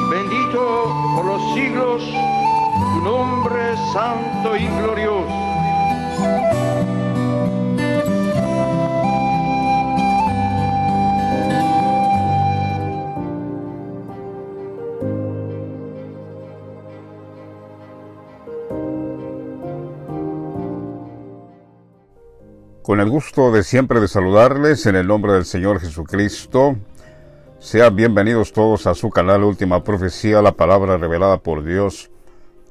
Bendito por los siglos tu nombre santo y glorioso. Con el gusto de siempre de saludarles en el nombre del Señor Jesucristo. Sean bienvenidos todos a su canal Última Profecía, la palabra revelada por Dios,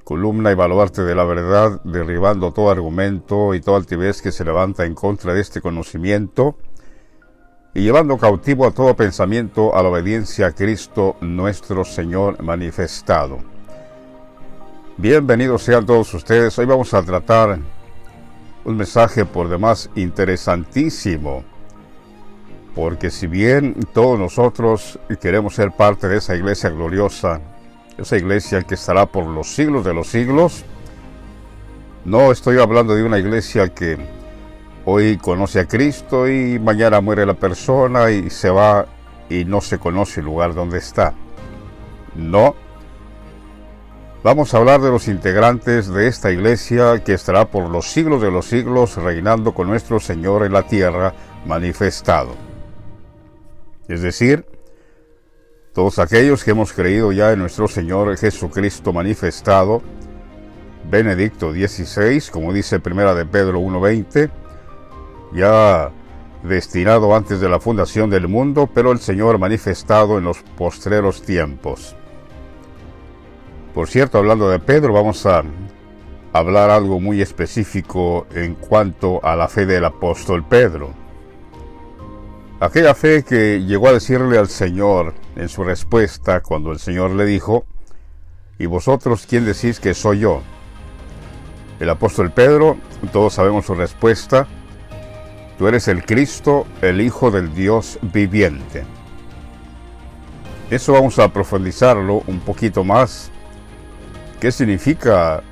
columna y baluarte de la verdad, derribando todo argumento y toda altivez que se levanta en contra de este conocimiento y llevando cautivo a todo pensamiento a la obediencia a Cristo nuestro Señor manifestado. Bienvenidos sean todos ustedes. Hoy vamos a tratar un mensaje por demás interesantísimo, porque si bien todos nosotros queremos ser parte de esa iglesia gloriosa, esa iglesia que estará por los siglos de los siglos, no estoy hablando de una iglesia que hoy conoce a Cristo y mañana muere la persona y se va y no se conoce el lugar donde está. No. Vamos a hablar de los integrantes de esta iglesia que estará por los siglos de los siglos reinando con nuestro Señor en la tierra manifestado. Es decir, todos aquellos que hemos creído ya en nuestro Señor Jesucristo manifestado, Benedicto XVI, como dice Primera de Pedro 1:20, ya destinado antes de la fundación del mundo, pero el Señor manifestado en los postreros tiempos. Por cierto, hablando de Pedro, vamos a hablar algo muy específico en cuanto a la fe del apóstol Pedro. Aquella fe que llegó a decirle al Señor en su respuesta cuando el Señor le dijo: ¿y vosotros quién decís que soy yo? El apóstol Pedro, todos sabemos su respuesta: tú eres el Cristo, el Hijo del Dios viviente. Eso vamos a profundizarlo un poquito más. ¿Qué significa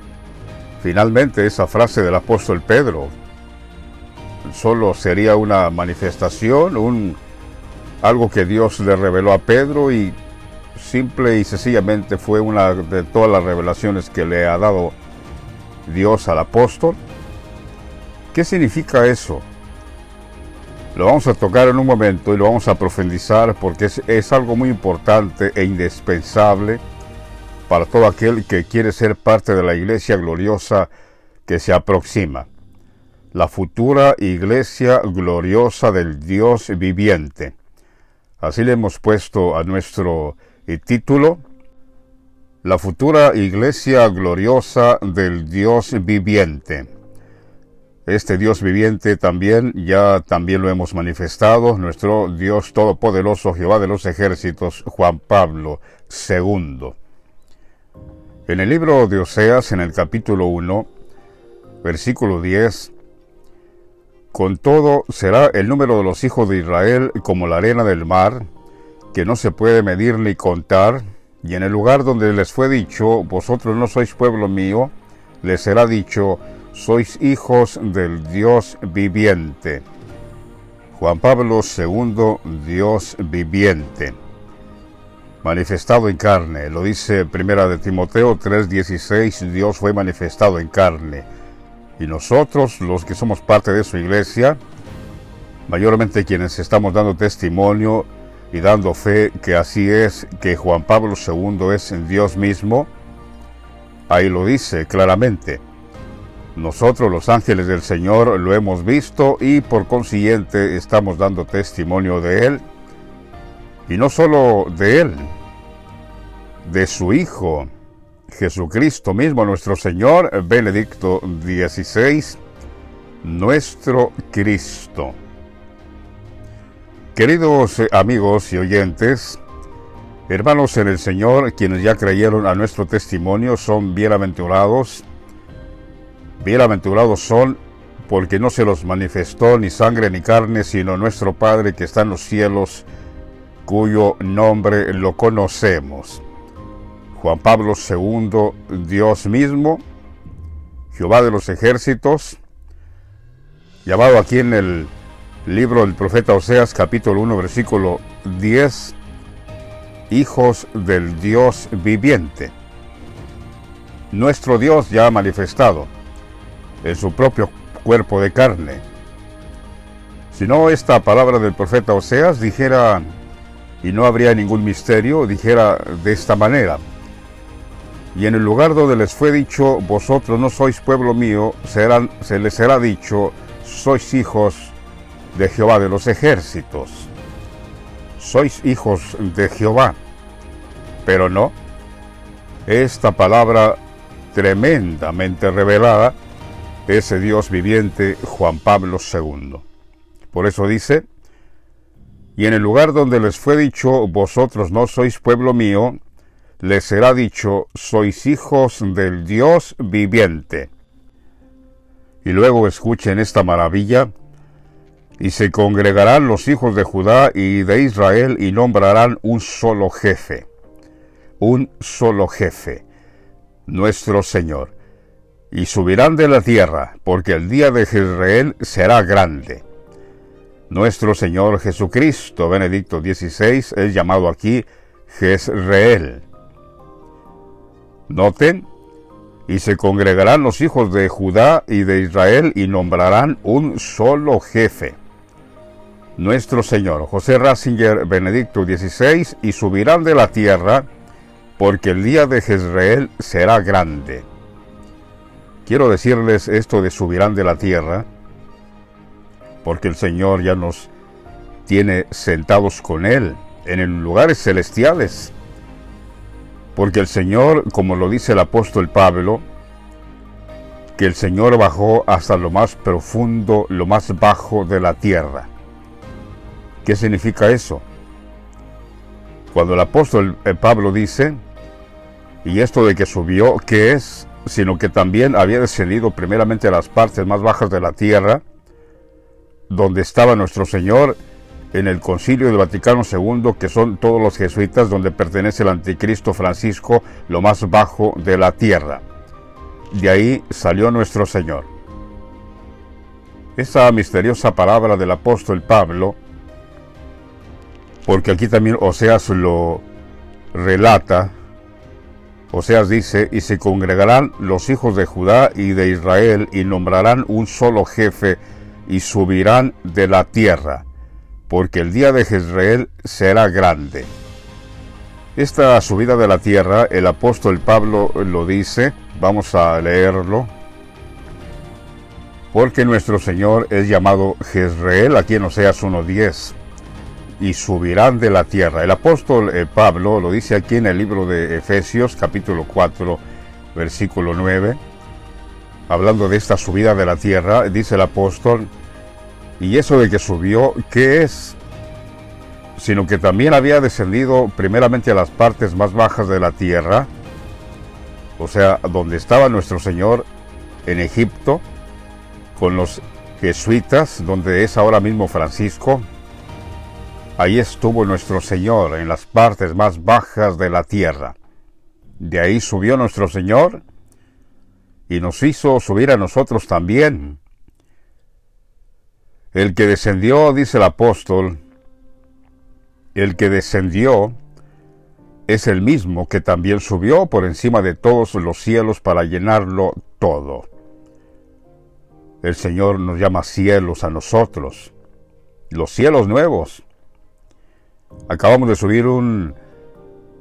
finalmente esa frase del apóstol Pedro? ¿Solo sería una manifestación, algo que Dios le reveló a Pedro y simple y sencillamente fue una de todas las revelaciones que le ha dado Dios al apóstol? ¿Qué significa eso? Lo vamos a tocar en un momento y lo vamos a profundizar porque es algo muy importante e indispensable para todo aquel que quiere ser parte de la iglesia gloriosa que se aproxima, la futura iglesia gloriosa del Dios viviente. Así le hemos puesto a nuestro título, la futura iglesia gloriosa del Dios viviente. Este Dios viviente también lo hemos manifestado, nuestro Dios todopoderoso, Jehová de los ejércitos, Juan Pablo II. En el libro de Oseas, en el capítulo 1, versículo 10, con todo será el número de los hijos de Israel como la arena del mar, que no se puede medir ni contar, y en el lugar donde les fue dicho, vosotros no sois pueblo mío, les será dicho, sois hijos del Dios viviente. Juan Pablo II, Dios viviente. Manifestado en carne, lo dice Primera de Timoteo 3:16, Dios fue manifestado en carne. Y nosotros, los que somos parte de su iglesia, mayormente quienes estamos dando testimonio y dando fe que así es, que Juan Pablo II es Dios mismo, ahí lo dice claramente. Nosotros, los ángeles del Señor, lo hemos visto y por consiguiente estamos dando testimonio de Él. Y no solo de Él, de su Hijo, Jesucristo mismo, nuestro Señor, Benedicto XVI, nuestro Cristo. Queridos amigos y oyentes, hermanos en el Señor, quienes ya creyeron a nuestro testimonio, son bienaventurados. Bienaventurados son porque no se los manifestó ni sangre ni carne, sino nuestro Padre que está en los cielos, cuyo nombre lo conocemos. Juan Pablo II, Dios mismo, Jehová de los ejércitos, llamado aquí en el libro del profeta Oseas, capítulo 1, versículo 10, hijos del Dios viviente. Nuestro Dios ya ha manifestado en su propio cuerpo de carne. Si no, esta palabra del profeta Oseas dijera, y no habría ningún misterio, dijera de esta manera: y en el lugar donde les fue dicho, vosotros no sois pueblo mío, se les será dicho, sois hijos de Jehová de los ejércitos. Sois hijos de Jehová. Pero no, esta palabra tremendamente revelada, ese Dios viviente, Juan Pablo II. Por eso dice: y en el lugar donde les fue dicho, vosotros no sois pueblo mío, les será dicho, sois hijos del Dios viviente. Y luego escuchen esta maravilla: y se congregarán los hijos de Judá y de Israel y nombrarán un solo jefe, nuestro Señor. Y subirán de la tierra, porque el día de Jezreel será grande. Nuestro Señor Jesucristo, Benedicto XVI, es llamado aquí Jezreel. Noten: y se congregarán los hijos de Judá y de Israel y nombrarán un solo jefe, nuestro Señor. José Ratzinger, Benedicto XVI, y subirán de la tierra, porque el día de Jezreel será grande. Quiero decirles esto de subirán de la tierra, porque el Señor ya nos tiene sentados con Él en lugares celestiales. Porque el Señor, como lo dice el apóstol Pablo, que el Señor bajó hasta lo más profundo, lo más bajo de la tierra. ¿Qué significa eso? Cuando el apóstol Pablo dice, y esto de que subió, ¿qué es? Sino que también había descendido primeramente a las partes más bajas de la tierra, donde estaba nuestro Señor, en el Concilio del Vaticano II, que son todos los jesuitas, donde pertenece el anticristo Francisco, lo más bajo de la tierra. De ahí salió nuestro Señor. Esa misteriosa palabra del apóstol Pablo, porque aquí también Oseas lo relata. Oseas dice: y se congregarán los hijos de Judá y de Israel y nombrarán un solo jefe y subirán de la tierra, porque el día de Jezreel será grande. Esta subida de la tierra, el apóstol Pablo lo dice, vamos a leerlo, porque nuestro Señor es llamado Jezreel, aquí en Oseas 1:10, y subirán de la tierra. El apóstol Pablo lo dice aquí en el libro de Efesios, capítulo 4, versículo 9, hablando de esta subida de la tierra, dice el apóstol: y eso de que subió, ¿qué es? Sino que también había descendido primeramente a las partes más bajas de la tierra, o sea, donde estaba nuestro Señor en Egipto, con los jesuitas, donde es ahora mismo Francisco. Ahí estuvo nuestro Señor, en las partes más bajas de la tierra. De ahí subió nuestro Señor y nos hizo subir a nosotros también. El que descendió, dice el apóstol, el que descendió es el mismo que también subió por encima de todos los cielos para llenarlo todo. El Señor nos llama cielos a nosotros, los cielos nuevos. Acabamos de subir un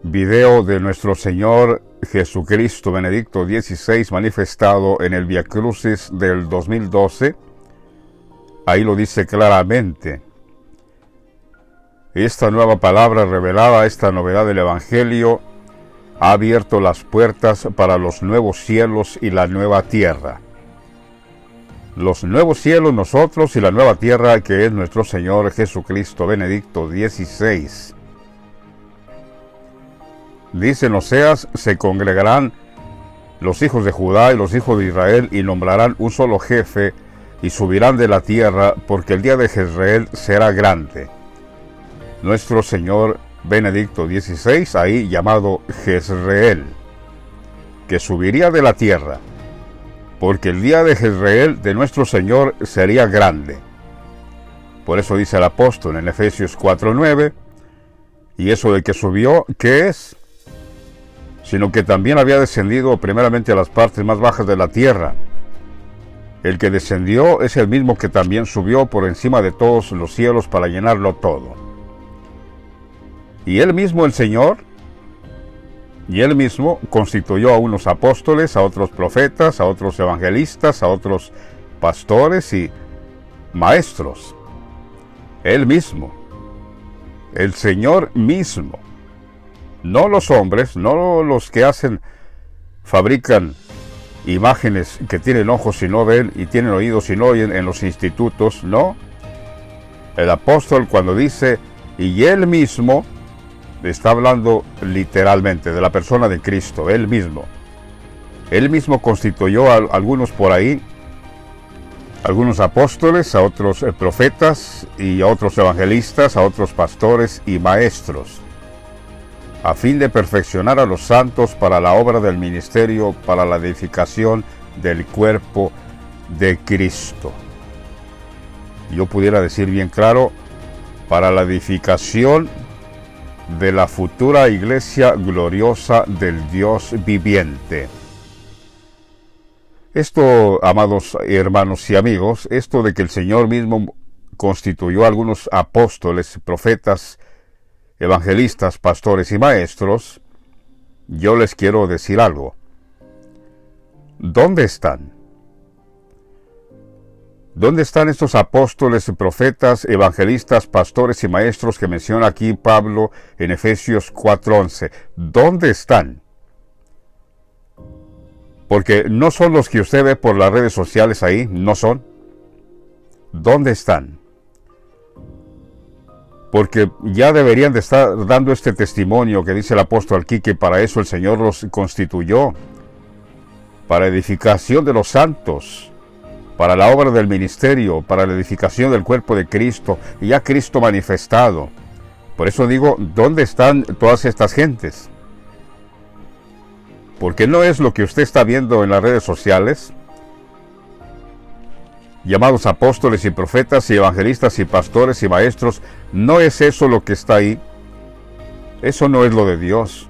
video de nuestro Señor Jesucristo, Benedicto XVI, manifestado en el Via Crucis del 2012. Ahí lo dice claramente. Esta nueva palabra revelada, esta novedad del Evangelio, ha abierto las puertas para los nuevos cielos y la nueva tierra. Los nuevos cielos nosotros y la nueva tierra que es nuestro Señor Jesucristo, Benedicto XVI. Dice en Oseas: se congregarán los hijos de Judá y los hijos de Israel y nombrarán un solo jefe y subirán de la tierra, porque el día de Jezreel será grande. Nuestro Señor Benedicto XVI, ahí llamado Jezreel, que subiría de la tierra, porque el día de Jezreel de nuestro Señor sería grande. Por eso dice el apóstol en Efesios 4:9, Y eso de que subió, ¿qué es? Sino que también había descendido primeramente a las partes más bajas de la tierra. El que descendió es el mismo que también subió por encima de todos los cielos para llenarlo todo. Y él mismo, el Señor, y él mismo constituyó a unos apóstoles, a otros profetas, a otros evangelistas, a otros pastores y maestros. Él mismo, el Señor mismo. No los hombres, no los que fabrican imágenes que tienen ojos y no ven y tienen oídos y no oyen en los institutos, no. El apóstol cuando dice, y él mismo, está hablando literalmente de la persona de Cristo, él mismo. Él mismo constituyó a algunos por ahí, algunos apóstoles, a otros profetas y a otros evangelistas, a otros pastores y maestros, a fin de perfeccionar a los santos para la obra del ministerio, para la edificación del cuerpo de Cristo. Yo pudiera decir bien claro, para la edificación de la futura iglesia gloriosa del Dios viviente. Esto, amados hermanos y amigos, esto de que el Señor mismo constituyó a algunos apóstoles, profetas, evangelistas, pastores y maestros, yo les quiero decir algo. ¿Dónde están? ¿Dónde están estos apóstoles, profetas, evangelistas, pastores y maestros que menciona aquí Pablo en Efesios 4:11? ¿Dónde están? Porque no son los que usted ve por las redes sociales ahí, no son. ¿Dónde están? Porque ya deberían de estar dando este testimonio que dice el apóstol aquí, que para eso el Señor los constituyó, para edificación de los santos, para la obra del ministerio, para la edificación del cuerpo de Cristo, y ya Cristo manifestado. Por eso digo, ¿dónde están todas estas gentes? Porque no es lo que usted está viendo en las redes sociales, llamados apóstoles y profetas y evangelistas y pastores y maestros, no es eso lo que está ahí. Eso no es lo de Dios.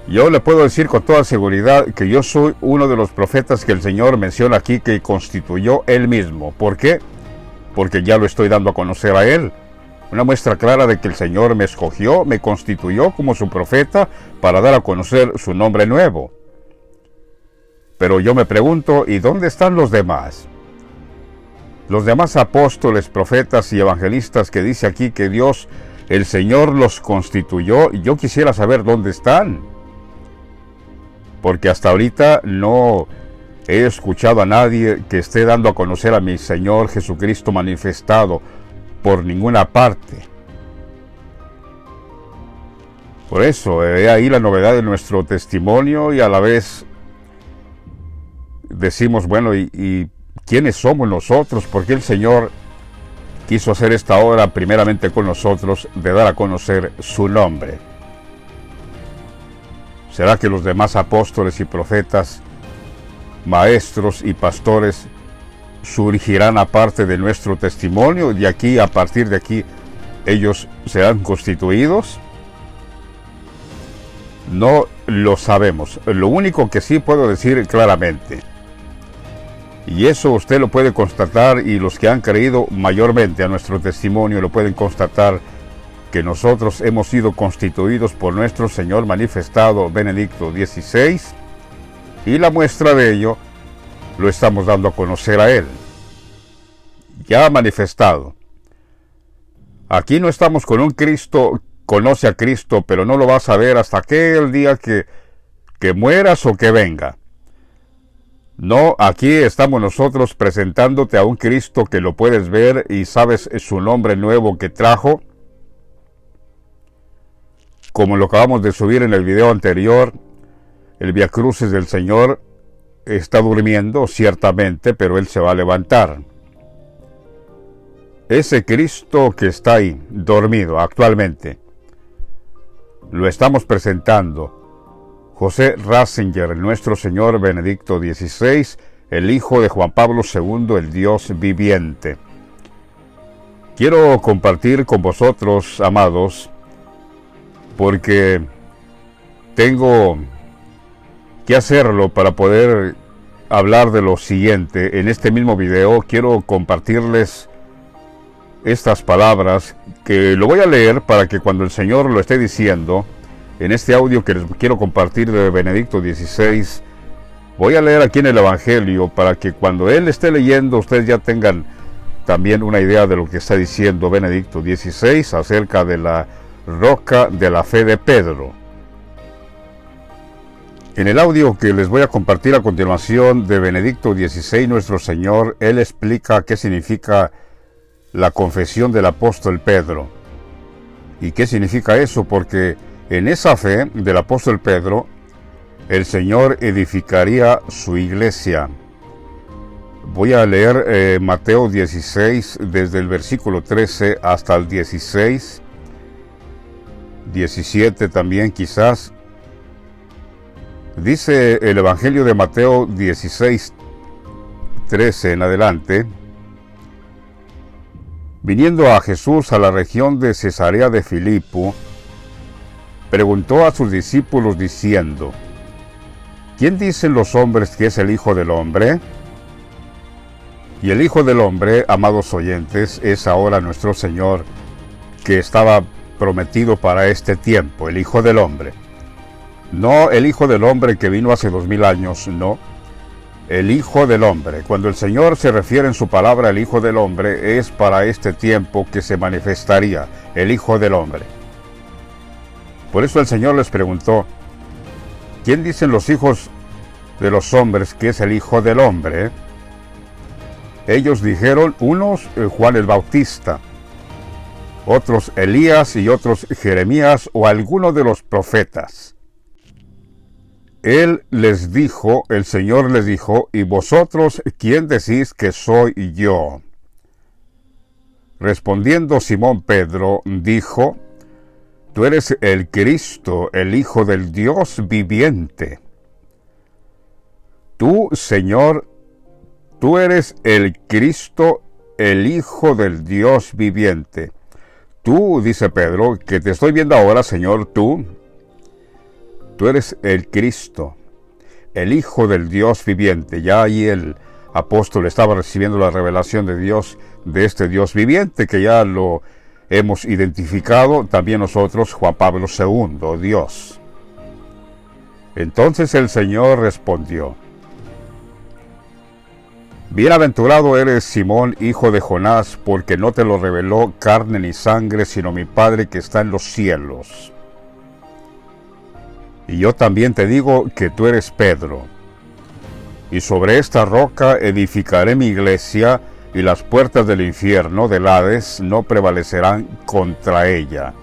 Yo le puedo decir con toda seguridad que yo soy uno de los profetas que el Señor menciona aquí, que constituyó Él mismo. ¿Por qué? Porque ya lo estoy dando a conocer a Él. Una muestra clara de que el Señor me escogió, me constituyó como su profeta para dar a conocer su nombre nuevo. Pero yo me pregunto, ¿y dónde están los demás? Los demás apóstoles, profetas y evangelistas que dice aquí que Dios, el Señor los constituyó, yo quisiera saber dónde están. Porque hasta ahorita no he escuchado a nadie que esté dando a conocer a mi Señor Jesucristo manifestado por ninguna parte. Por eso, he ahí la novedad de nuestro testimonio, y a la vez decimos, bueno, ¿y quiénes somos nosotros? Porque el Señor quiso hacer esta obra primeramente con nosotros, de dar a conocer su nombre. ¿Será que los demás apóstoles y profetas, maestros y pastores surgirán aparte de nuestro testimonio? Y aquí, a partir de aquí, ellos serán constituidos. No lo sabemos. Lo único que sí puedo decir claramente, y eso usted lo puede constatar, y los que han creído mayormente a nuestro testimonio lo pueden constatar, que nosotros hemos sido constituidos por nuestro Señor manifestado, Benedicto XVI, y la muestra de ello lo estamos dando a conocer a Él, ya manifestado. Aquí no estamos con un Cristo, conoce a Cristo, pero no lo vas a ver hasta aquel día que mueras o que venga. No, aquí estamos nosotros presentándote a un Cristo que lo puedes ver y sabes su nombre nuevo que trajo. Como lo acabamos de subir en el video anterior, el Vía Crucis del Señor está durmiendo, ciertamente, pero Él se va a levantar. Ese Cristo que está ahí, dormido actualmente, lo estamos presentando. José Ratzinger, nuestro Señor Benedicto XVI, el hijo de Juan Pablo II, el Dios viviente. Quiero compartir con vosotros, amados, porque tengo que hacerlo para poder hablar de lo siguiente. En este mismo video quiero compartirles estas palabras que lo voy a leer para que cuando el Señor lo esté diciendo, en este audio que les quiero compartir de Benedicto XVI, voy a leer aquí en el Evangelio para que cuando Él esté leyendo ustedes ya tengan también una idea de lo que está diciendo Benedicto XVI acerca de la roca de la fe de Pedro. En el audio que les voy a compartir a continuación de Benedicto XVI, nuestro Señor, Él explica qué significa la confesión del apóstol Pedro. ¿Y qué significa eso? Porque en esa fe del apóstol Pedro, el Señor edificaría su iglesia. Voy a leer Mateo 16, desde el versículo 13 hasta el 16, 17 también quizás. Dice el Evangelio de Mateo 16, 13 en adelante: Viniendo a Jesús a la región de Cesarea de Filipo, preguntó a sus discípulos diciendo: ¿Quién dicen los hombres que es el Hijo del Hombre? Y el Hijo del Hombre, amados oyentes, es ahora nuestro Señor, que estaba prometido para este tiempo, el Hijo del Hombre. No el Hijo del Hombre que vino hace 2000 años, no. El Hijo del Hombre. Cuando el Señor se refiere en su palabra al Hijo del Hombre, es para este tiempo que se manifestaría el Hijo del Hombre. Por eso el Señor les preguntó: ¿Quién dicen los hijos de los hombres que es el Hijo del Hombre? Ellos dijeron, unos Juan el Bautista, otros Elías y otros Jeremías o alguno de los profetas. Él les dijo, el Señor les dijo: ¿y vosotros quién decís que soy yo? Respondiendo Simón Pedro, dijo: Tú eres el Cristo, el Hijo del Dios viviente. Tú, Señor, tú eres el Cristo, el Hijo del Dios viviente. Tú, dice Pedro, que te estoy viendo ahora, Señor, tú eres el Cristo, el Hijo del Dios viviente. Ya ahí el apóstol estaba recibiendo la revelación de Dios, de este Dios viviente, que ya lo hemos identificado también nosotros, Juan Pablo II, Dios. Entonces el Señor respondió: Bienaventurado eres, Simón, hijo de Jonás, porque no te lo reveló carne ni sangre, sino mi Padre que está en los cielos. Y yo también te digo que tú eres Pedro, y sobre esta roca edificaré mi iglesia, y las puertas del infierno, del Hades, no prevalecerán contra ella.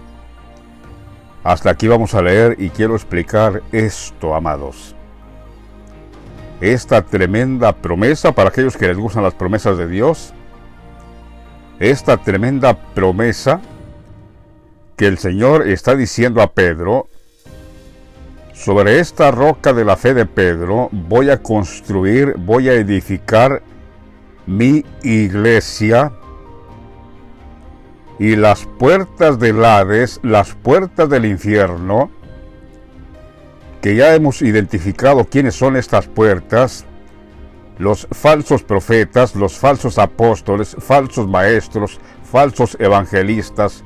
Hasta aquí vamos a leer y quiero explicar esto, amados. Esta tremenda promesa, para aquellos que les gustan las promesas de Dios, esta tremenda promesa que el Señor está diciendo a Pedro: sobre esta roca de la fe de Pedro voy a construir, voy a edificar mi iglesia, y las puertas del Hades, las puertas del infierno, que ya hemos identificado quiénes son estas puertas: los falsos profetas, los falsos apóstoles, falsos maestros, falsos evangelistas.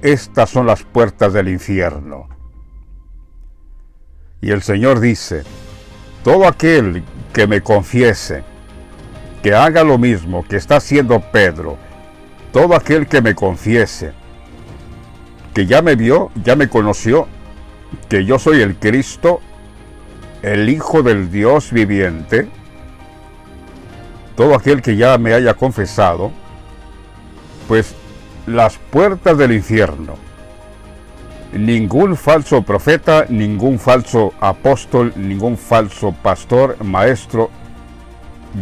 Estas son las puertas del infierno. Y el Señor dice: todo aquel que me confiese, que haga lo mismo que está haciendo Pedro, todo aquel que me confiese, que ya me vio, ya me conoció, que yo soy el Cristo, el Hijo del Dios viviente, todo aquel que ya me haya confesado, pues las puertas del infierno, ningún falso profeta, ningún falso apóstol, ningún falso pastor, maestro,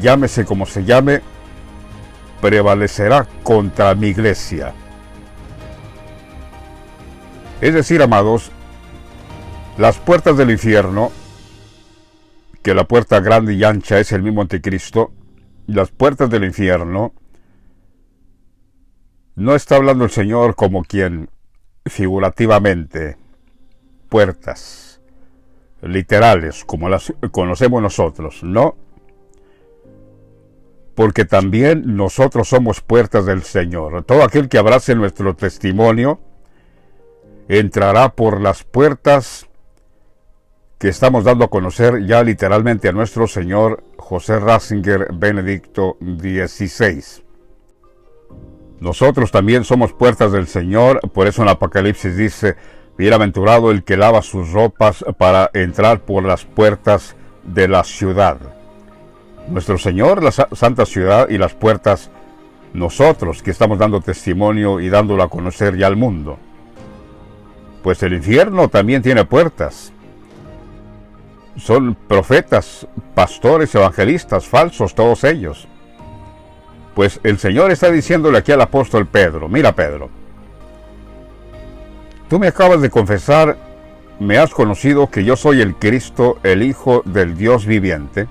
llámese como se llame, prevalecerá contra mi iglesia. Es decir, amados, las puertas del infierno, que la puerta grande y ancha es el mismo anticristo, las puertas del infierno No está hablando el Señor como quien figurativamente, puertas literales como las conocemos nosotros, no, porque también nosotros somos puertas del Señor. Todo aquel que abrace nuestro testimonio entrará por las puertas que estamos dando a conocer ya literalmente a nuestro Señor José Ratzinger Benedicto XVI. Nosotros también somos puertas del Señor, por eso en Apocalipsis dice: bienaventurado el que lava sus ropas para entrar por las puertas de la ciudad. Nuestro Señor, la santa ciudad, y las puertas, nosotros que estamos dando testimonio y dándolo a conocer ya al mundo. Pues el infierno también tiene puertas. Son profetas, pastores, evangelistas, falsos, todos ellos. Pues el Señor está diciéndole aquí al apóstol Pedro: mira, Pedro, tú me acabas de confesar, me has conocido que yo soy el Cristo, el Hijo del Dios viviente.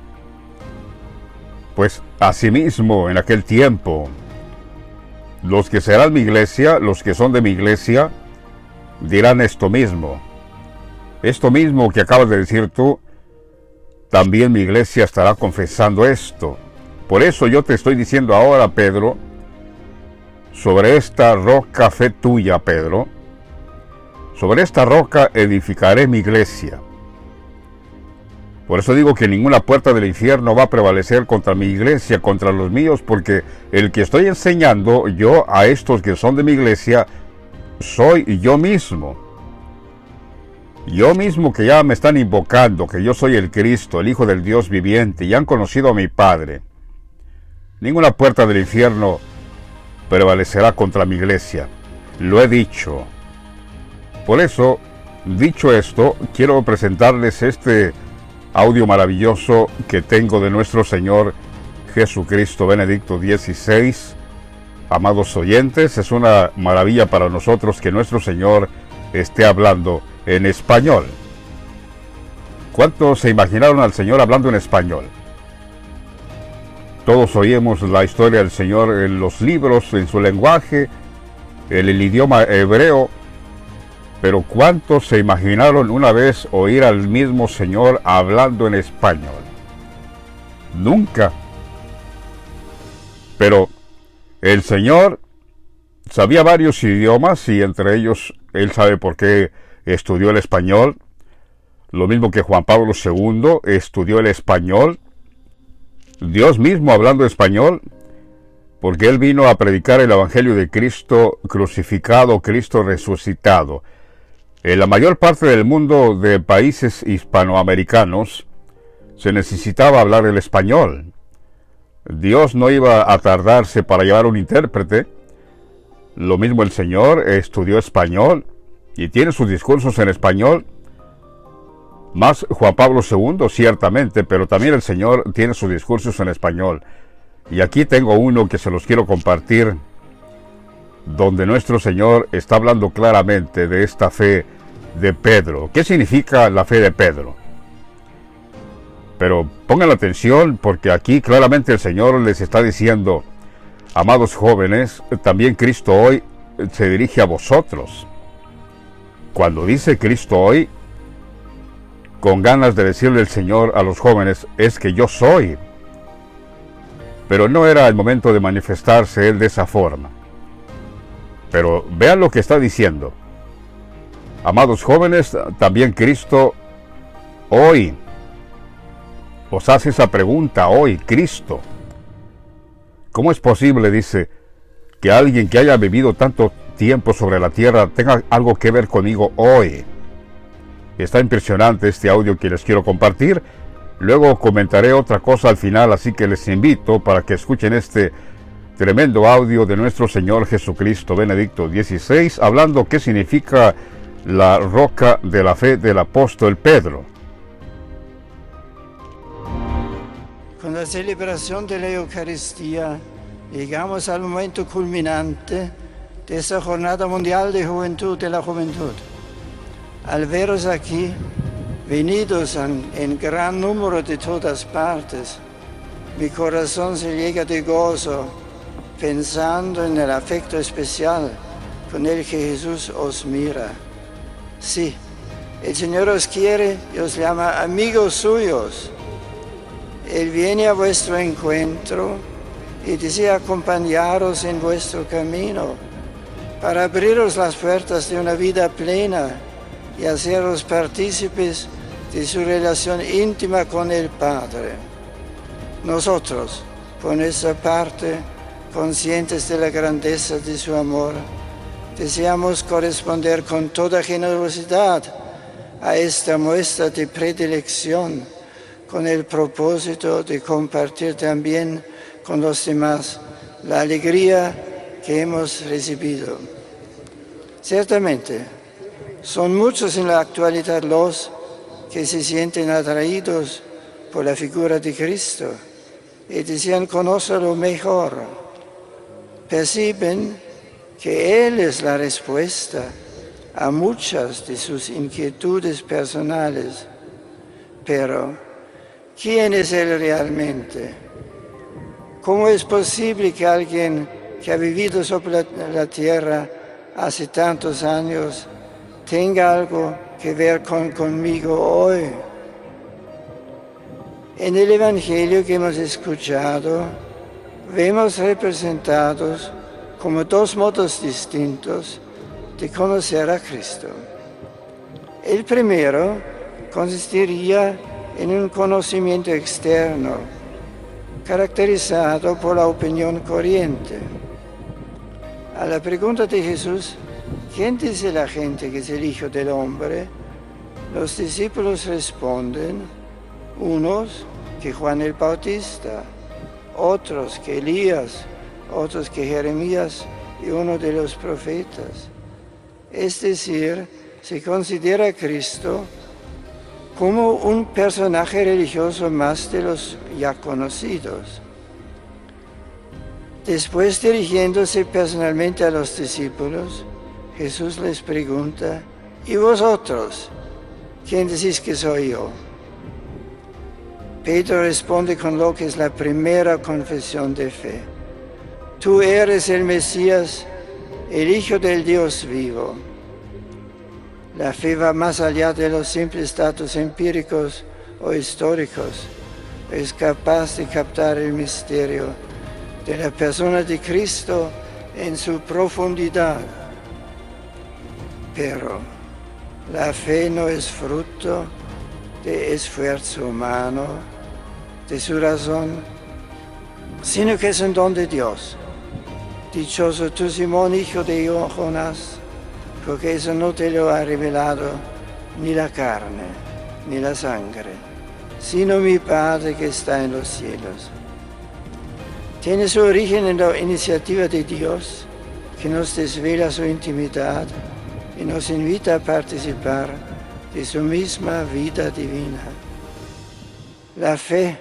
Pues asimismo, en aquel tiempo, los que serán mi iglesia, los que son de mi iglesia, dirán esto mismo que acabas de decir tú, también mi iglesia estará confesando esto. Por eso yo te estoy diciendo ahora, Pedro, sobre esta roca fe tuya, Pedro, sobre esta roca edificaré mi iglesia. Por eso digo que ninguna puerta del infierno va a prevalecer contra mi iglesia, contra los míos, porque el que estoy enseñando yo a estos que son de mi iglesia, soy yo mismo. Yo mismo, que ya me están invocando, que yo soy el Cristo, el Hijo del Dios viviente, y han conocido a mi Padre. Ninguna puerta del infierno prevalecerá contra mi iglesia. Lo he dicho. Por eso, dicho esto, quiero presentarles este audio maravilloso que tengo de nuestro Señor Jesucristo Benedicto XVI. Amados oyentes, es una maravilla para nosotros que nuestro Señor esté hablando en español. ¿Cuántos se imaginaron al Señor hablando en español? Todos oímos la historia del Señor en los libros, en su lenguaje, en el idioma hebreo. Pero ¿cuántos se imaginaron una vez oír al mismo Señor hablando en español? Nunca. Pero el Señor sabía varios idiomas, y entre ellos Él sabe por qué estudió el español. Lo mismo que Juan Pablo II estudió el español. Dios mismo hablando español, porque Él vino a predicar el Evangelio de Cristo crucificado, Cristo resucitado. En la mayor parte del mundo de países hispanoamericanos se necesitaba hablar el español. Dios no iba a tardarse para llevar un intérprete. Lo mismo el Señor estudió español y tiene sus discursos en español. Más Juan Pablo II, ciertamente, pero también el Señor tiene sus discursos en español. Y aquí tengo uno que se los quiero compartir, donde nuestro Señor está hablando claramente de esta fe de Pedro. ¿Qué significa la fe de Pedro? Pero pongan atención, porque aquí claramente el Señor les está diciendo: amados jóvenes, también Cristo hoy se dirige a vosotros. Cuando dice Cristo hoy, con ganas de decirle el Señor a los jóvenes, es que yo soy. Pero no era el momento de manifestarse Él de esa forma. Pero vean lo que está diciendo: amados jóvenes, también Cristo hoy os hace esa pregunta. Hoy, Cristo. ¿Cómo es posible, dice, que alguien que haya vivido tanto tiempo sobre la tierra tenga algo que ver conmigo hoy? Está impresionante este audio que les quiero compartir. Luego comentaré otra cosa al final, así que les invito para que escuchen este tremendo audio de nuestro Señor Jesucristo Benedicto XVI, hablando qué significa la roca de la fe del apóstol Pedro. Con la celebración de la Eucaristía llegamos al momento culminante de esta Jornada Mundial de Juventud de la Juventud. Al veros aquí, venidos en gran número de todas partes, mi corazón se llega de gozo, pensando en el afecto especial con el que Jesús os mira. Sí, el Señor os quiere y os llama amigos suyos. Él viene a vuestro encuentro y desea acompañaros en vuestro camino para abriros las puertas de una vida plena y haceros partícipes de su relación íntima con el Padre. Nosotros, por nuestra parte, conscientes de la grandeza de su amor, deseamos corresponder con toda generosidad a esta muestra de predilección, con el propósito de compartir también con los demás la alegría que hemos recibido. Ciertamente, son muchos en la actualidad los que se sienten atraídos por la figura de Cristo y desean conocerlo mejor. Perciben que Él es la respuesta a muchas de sus inquietudes personales. Pero, ¿quién es Él realmente? ¿Cómo es posible que alguien que ha vivido sobre la tierra hace tantos años tenga algo que ver conmigo hoy? En el Evangelio que hemos escuchado, vemos representados como dos modos distintos de conocer a Cristo. El primero consistiría en un conocimiento externo, caracterizado por la opinión corriente. A la pregunta de Jesús, ¿quién dice la gente que es el Hijo del Hombre?, los discípulos responden, unos que Juan el Bautista, otros que Elías, otros que Jeremías y uno de los profetas. Es decir, se considera a Cristo como un personaje religioso más de los ya conocidos. Después, dirigiéndose personalmente a los discípulos, Jesús les pregunta, ¿y vosotros? ¿Quién decís que soy yo? Pedro responde con lo que es la primera confesión de fe. Tú eres el Mesías, el Hijo del Dios vivo. La fe va más allá de los simples datos empíricos o históricos. Es capaz de captar el misterio de la persona de Cristo en su profundidad. Pero la fe no es fruto de esfuerzo humano, de su razón, sino que es un don de Dios. Dichoso tú, Simón, hijo de Jonás, porque eso no te lo ha revelado ni la carne, ni la sangre, sino mi Padre que está en los cielos. Tiene su origen en la iniciativa de Dios, que nos desvela su intimidad y nos invita a participar de su misma vida divina. La fe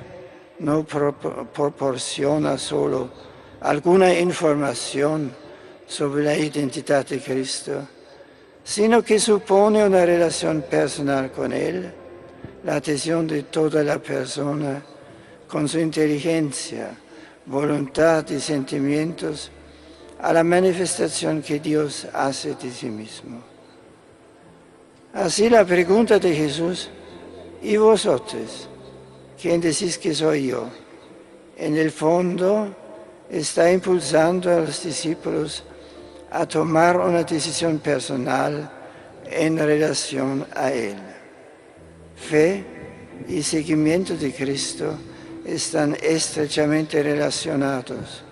no proporciona solo alguna información sobre la identidad de Cristo, sino que supone una relación personal con Él, la adhesión de toda la persona con su inteligencia, voluntad y sentimientos a la manifestación que Dios hace de sí mismo. Así la pregunta de Jesús, ¿y vosotros? ¿Quién decís que soy yo? En el fondo está impulsando a los discípulos a tomar una decisión personal en relación a Él. Fe y seguimiento de Cristo están estrechamente relacionados.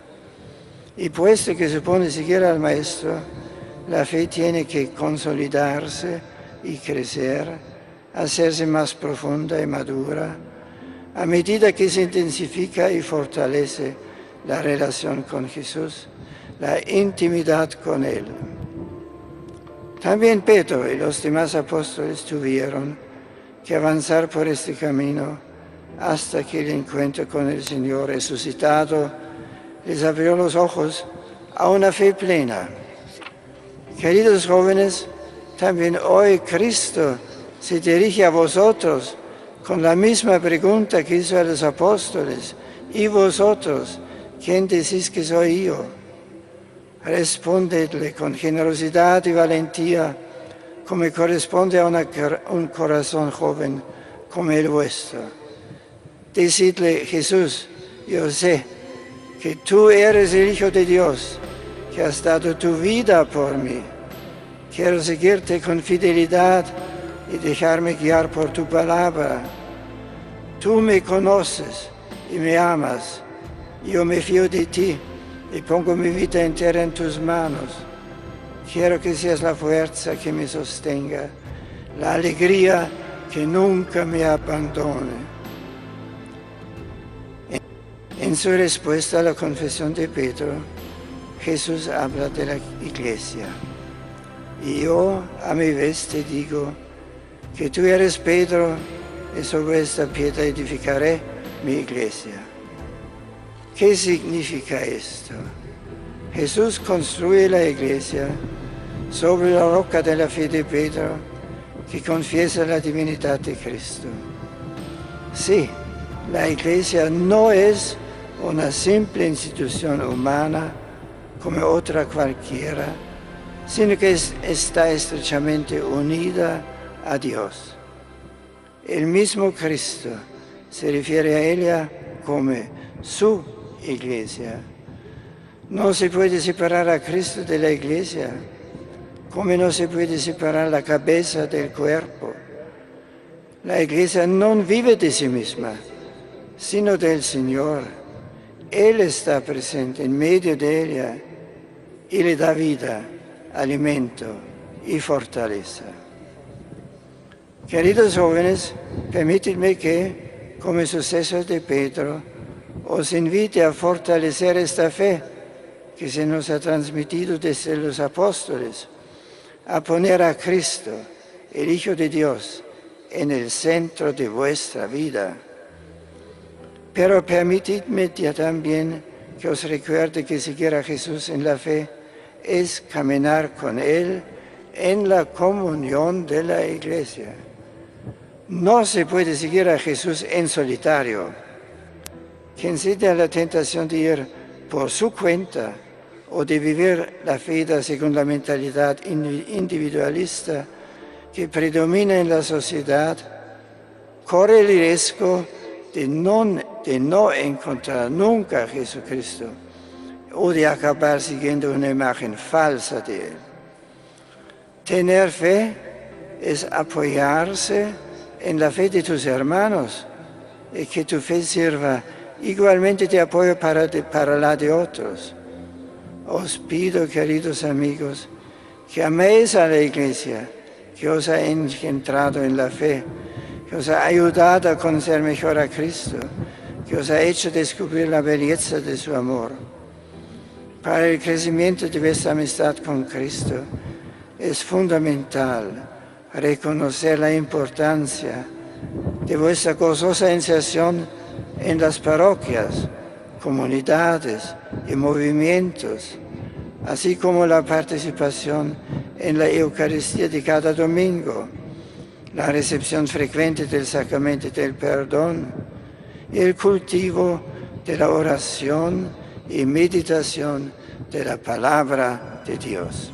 Y puesto que supone seguir al Maestro, la fe tiene que consolidarse y crecer, hacerse más profunda y madura, a medida que se intensifica y fortalece la relación con Jesús, la intimidad con Él. También Pedro y los demás apóstoles tuvieron que avanzar por este camino hasta que el encuentro con el Señor resucitado les abrió los ojos a una fe plena. Queridos jóvenes, también hoy Cristo se dirige a vosotros con la misma pregunta que hizo a los apóstoles. ¿Y vosotros? ¿Quién decís que soy yo? Respondedle con generosidad y valentía, como corresponde a un corazón joven como el vuestro. Decidle, Jesús, yo sé que tú eres el Hijo de Dios, que has dado tu vida por mí. Quiero seguirte con fidelidad y dejarme guiar por tu palabra. Tú me conoces y me amas. Yo me fío de ti y pongo mi vida entera en tus manos. Quiero que seas la fuerza que me sostenga, la alegría que nunca me abandone. En su respuesta a la confesión de Pedro, Jesús habla de la iglesia. Y yo, a mi vez, te digo que tú eres Pedro y sobre esta piedra edificaré mi iglesia. ¿Qué significa esto? Jesús construye la iglesia sobre la roca de la fe de Pedro, que confiesa la divinidad de Cristo. Sí, la iglesia no es una simple institución humana como otra cualquiera, sino que está estrechamente unida a Dios. El mismo Cristo se refiere a ella como su iglesia. No se puede separar a Cristo de la iglesia, como no se puede separar la cabeza del cuerpo. La iglesia no vive de sí misma, sino del Señor. Él está presente en medio de ella y le da vida, alimento y fortaleza. Queridos jóvenes, permítidme que, como sucesor de Pedro, os invite a fortalecer esta fe que se nos ha transmitido desde los apóstoles, a poner a Cristo, el Hijo de Dios, en el centro de vuestra vida. Pero permitidme ya también que os recuerde que seguir a Jesús en la fe es caminar con Él en la comunión de la Iglesia. No se puede seguir a Jesús en solitario. Quien cede a la tentación de ir por su cuenta o de vivir la fe según la mentalidad individualista que predomina en la sociedad, corre el riesgo de no encontrar nunca a Jesucristo o de acabar siguiendo una imagen falsa de Él. Tener fe es apoyarse en la fe de tus hermanos y que tu fe sirva igualmente de apoyo para la de otros. Os pido, queridos amigos, que améis a la Iglesia, que os ha engendrado en la fe, que os ha ayudado a conocer mejor a Cristo, que os ha hecho descubrir la belleza de su amor. Para el crecimiento de vuestra amistad con Cristo es fundamental reconocer la importancia de vuestra gozosa inserción en las parroquias, comunidades y movimientos, así como la participación en la Eucaristía de cada domingo, la recepción frecuente del sacramento del perdón y el cultivo de la oración y meditación de la palabra de Dios.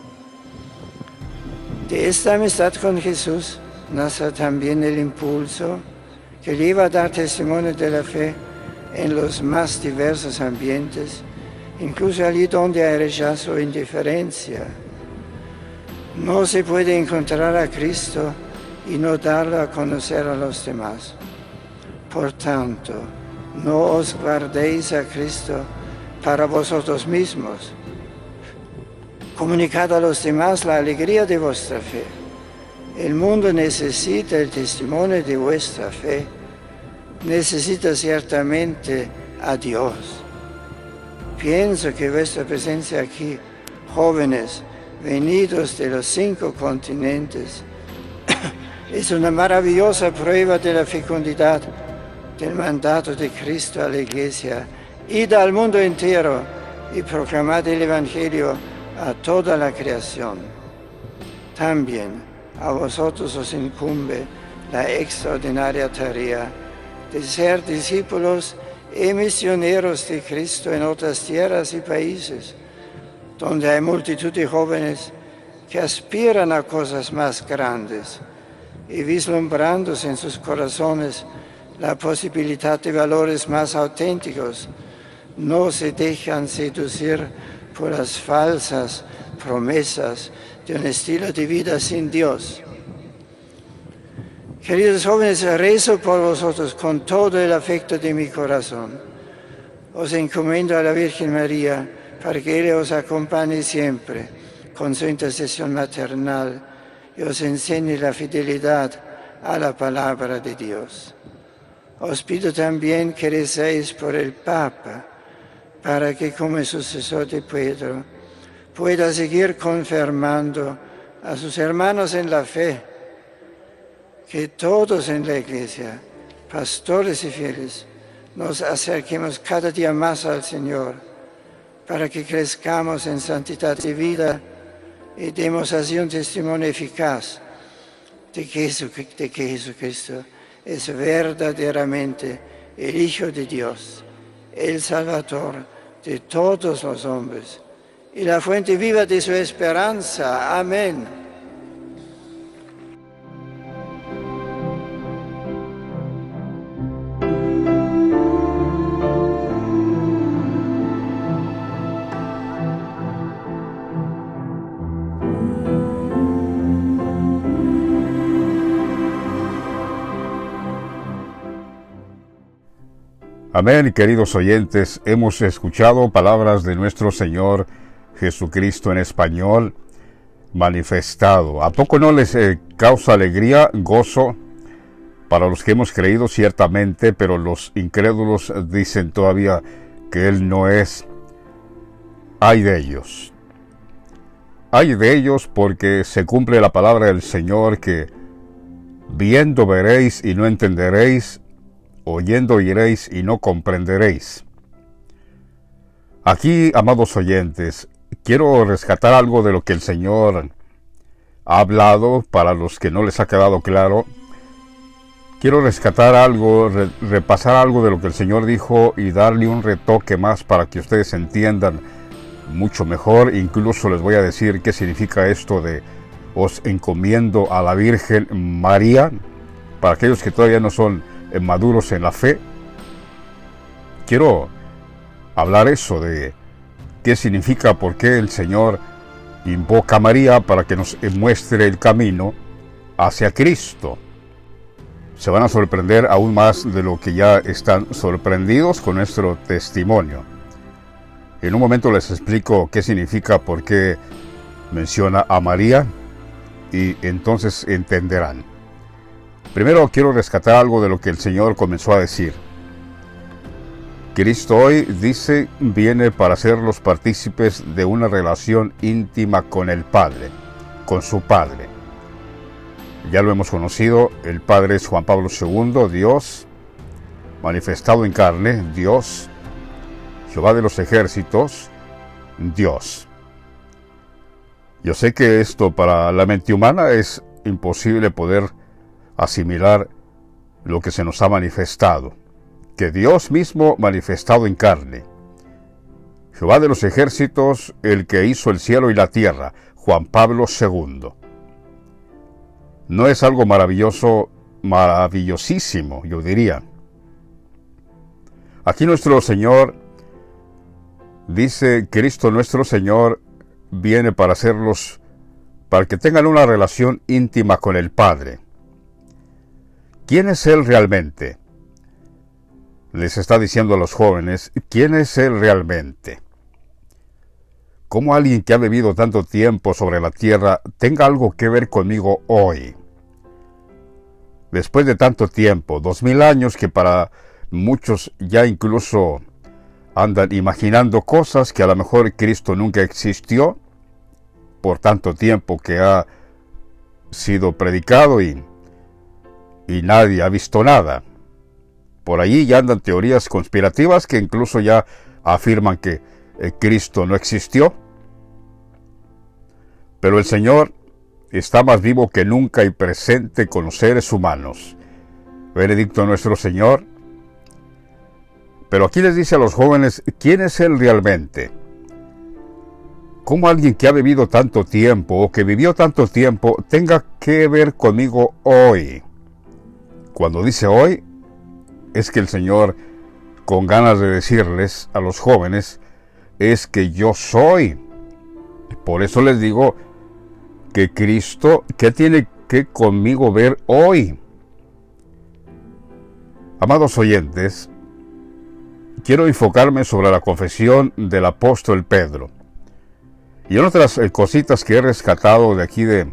De esta amistad con Jesús nace también el impulso que lleva a dar testimonio de la fe en los más diversos ambientes, incluso allí donde hay rechazo o indiferencia. No se puede encontrar a Cristo y no darlo a conocer a los demás. Por tanto, no os guardéis a Cristo para vosotros mismos. Comunicad a los demás la alegría de vuestra fe. El mundo necesita el testimonio de vuestra fe. Necesita ciertamente a Dios. Pienso que vuestra presencia aquí, jóvenes venidos de los 5 continentes, es una maravillosa prueba de la fecundidad del mandato de Cristo a la Iglesia. Id al mundo entero y proclamad el Evangelio a toda la creación. También a vosotros os incumbe la extraordinaria tarea de ser discípulos y misioneros de Cristo en otras tierras y países, donde hay multitud de jóvenes que aspiran a cosas más grandes y vislumbrándose en sus corazones la posibilidad de valores más auténticos, no se dejan seducir por las falsas promesas de un estilo de vida sin Dios. Queridos jóvenes, rezo por vosotros con todo el afecto de mi corazón. Os encomiendo a la Virgen María para que ella os acompañe siempre con su intercesión maternal y os enseñe la fidelidad a la palabra de Dios. Os pido también que recéis por el Papa, para que como sucesor de Pedro pueda seguir confirmando a sus hermanos en la fe, que todos en la Iglesia, pastores y fieles, nos acerquemos cada día más al Señor, para que crezcamos en santidad de vida y demos así un testimonio eficaz de que Jesucristo es verdaderamente el Hijo de Dios, el Salvador de todos los hombres y la fuente viva de su esperanza. Amén. Amén, queridos oyentes, hemos escuchado palabras de nuestro Señor Jesucristo en español manifestado. ¿A poco no les causa alegría, gozo? Para los que hemos creído ciertamente, pero los incrédulos dicen todavía que Él no es. Ay de ellos. Ay de ellos, porque se cumple la palabra del Señor que viendo veréis y no entenderéis, oyendo oiréis y no comprenderéis. Aquí, amados oyentes, quiero rescatar algo de lo que el Señor ha hablado para los que no les ha quedado claro. Quiero rescatar algo, repasar algo de lo que el Señor dijo y darle un retoque más para que ustedes entiendan mucho mejor. Incluso les voy a decir qué significa esto de os encomiendo a la Virgen María, para aquellos que todavía no son maduros en la fe. Quiero hablar eso de qué significa, por qué el Señor invoca a María para que nos muestre el camino hacia Cristo. Se van a sorprender aún más de lo que ya están sorprendidos con nuestro testimonio. En un momento les explico qué significa, por qué menciona a María, y entonces entenderán. Primero quiero rescatar algo de lo que el Señor comenzó a decir. Cristo hoy, dice, viene para hacerlos partícipes de una relación íntima con el Padre, con su Padre. Ya lo hemos conocido, el Padre es Juan Pablo II, Dios, manifestado en carne, Dios, Jehová de los ejércitos, Dios. Yo sé que esto para la mente humana es imposible poder asimilar lo que se nos ha manifestado, que Dios mismo manifestado en carne, Jehová de los ejércitos, el que hizo el cielo y la tierra, Juan Pablo II. ¿No es algo maravilloso, maravillosísimo, yo diría? Aquí nuestro Señor dice, Cristo nuestro Señor viene para hacerlos, para que tengan una relación íntima con el Padre. ¿Quién es Él realmente? Les está diciendo a los jóvenes, ¿quién es Él realmente? ¿Cómo alguien que ha vivido tanto tiempo sobre la tierra tenga algo que ver conmigo hoy? Después de tanto tiempo, 2000 años que para muchos ya incluso andan imaginando cosas que a lo mejor Cristo nunca existió, por tanto tiempo que ha sido predicado y nadie ha visto nada. Por allí ya andan teorías conspirativas que incluso ya afirman que Cristo no existió. Pero el Señor está más vivo que nunca y presente con los seres humanos. Benedicto nuestro Señor. Pero aquí les dice a los jóvenes, ¿quién es Él realmente? cómo alguien que ha vivido tanto tiempo o que vivió tanto tiempo tenga que ver conmigo hoy. Cuando dice hoy, es que el Señor, con ganas de decirles a los jóvenes, es que yo soy. Por eso les digo que Cristo, ¿qué tiene que conmigo ver hoy? Amados oyentes, quiero enfocarme sobre la confesión del apóstol Pedro. Y en otras cositas que he rescatado de aquí de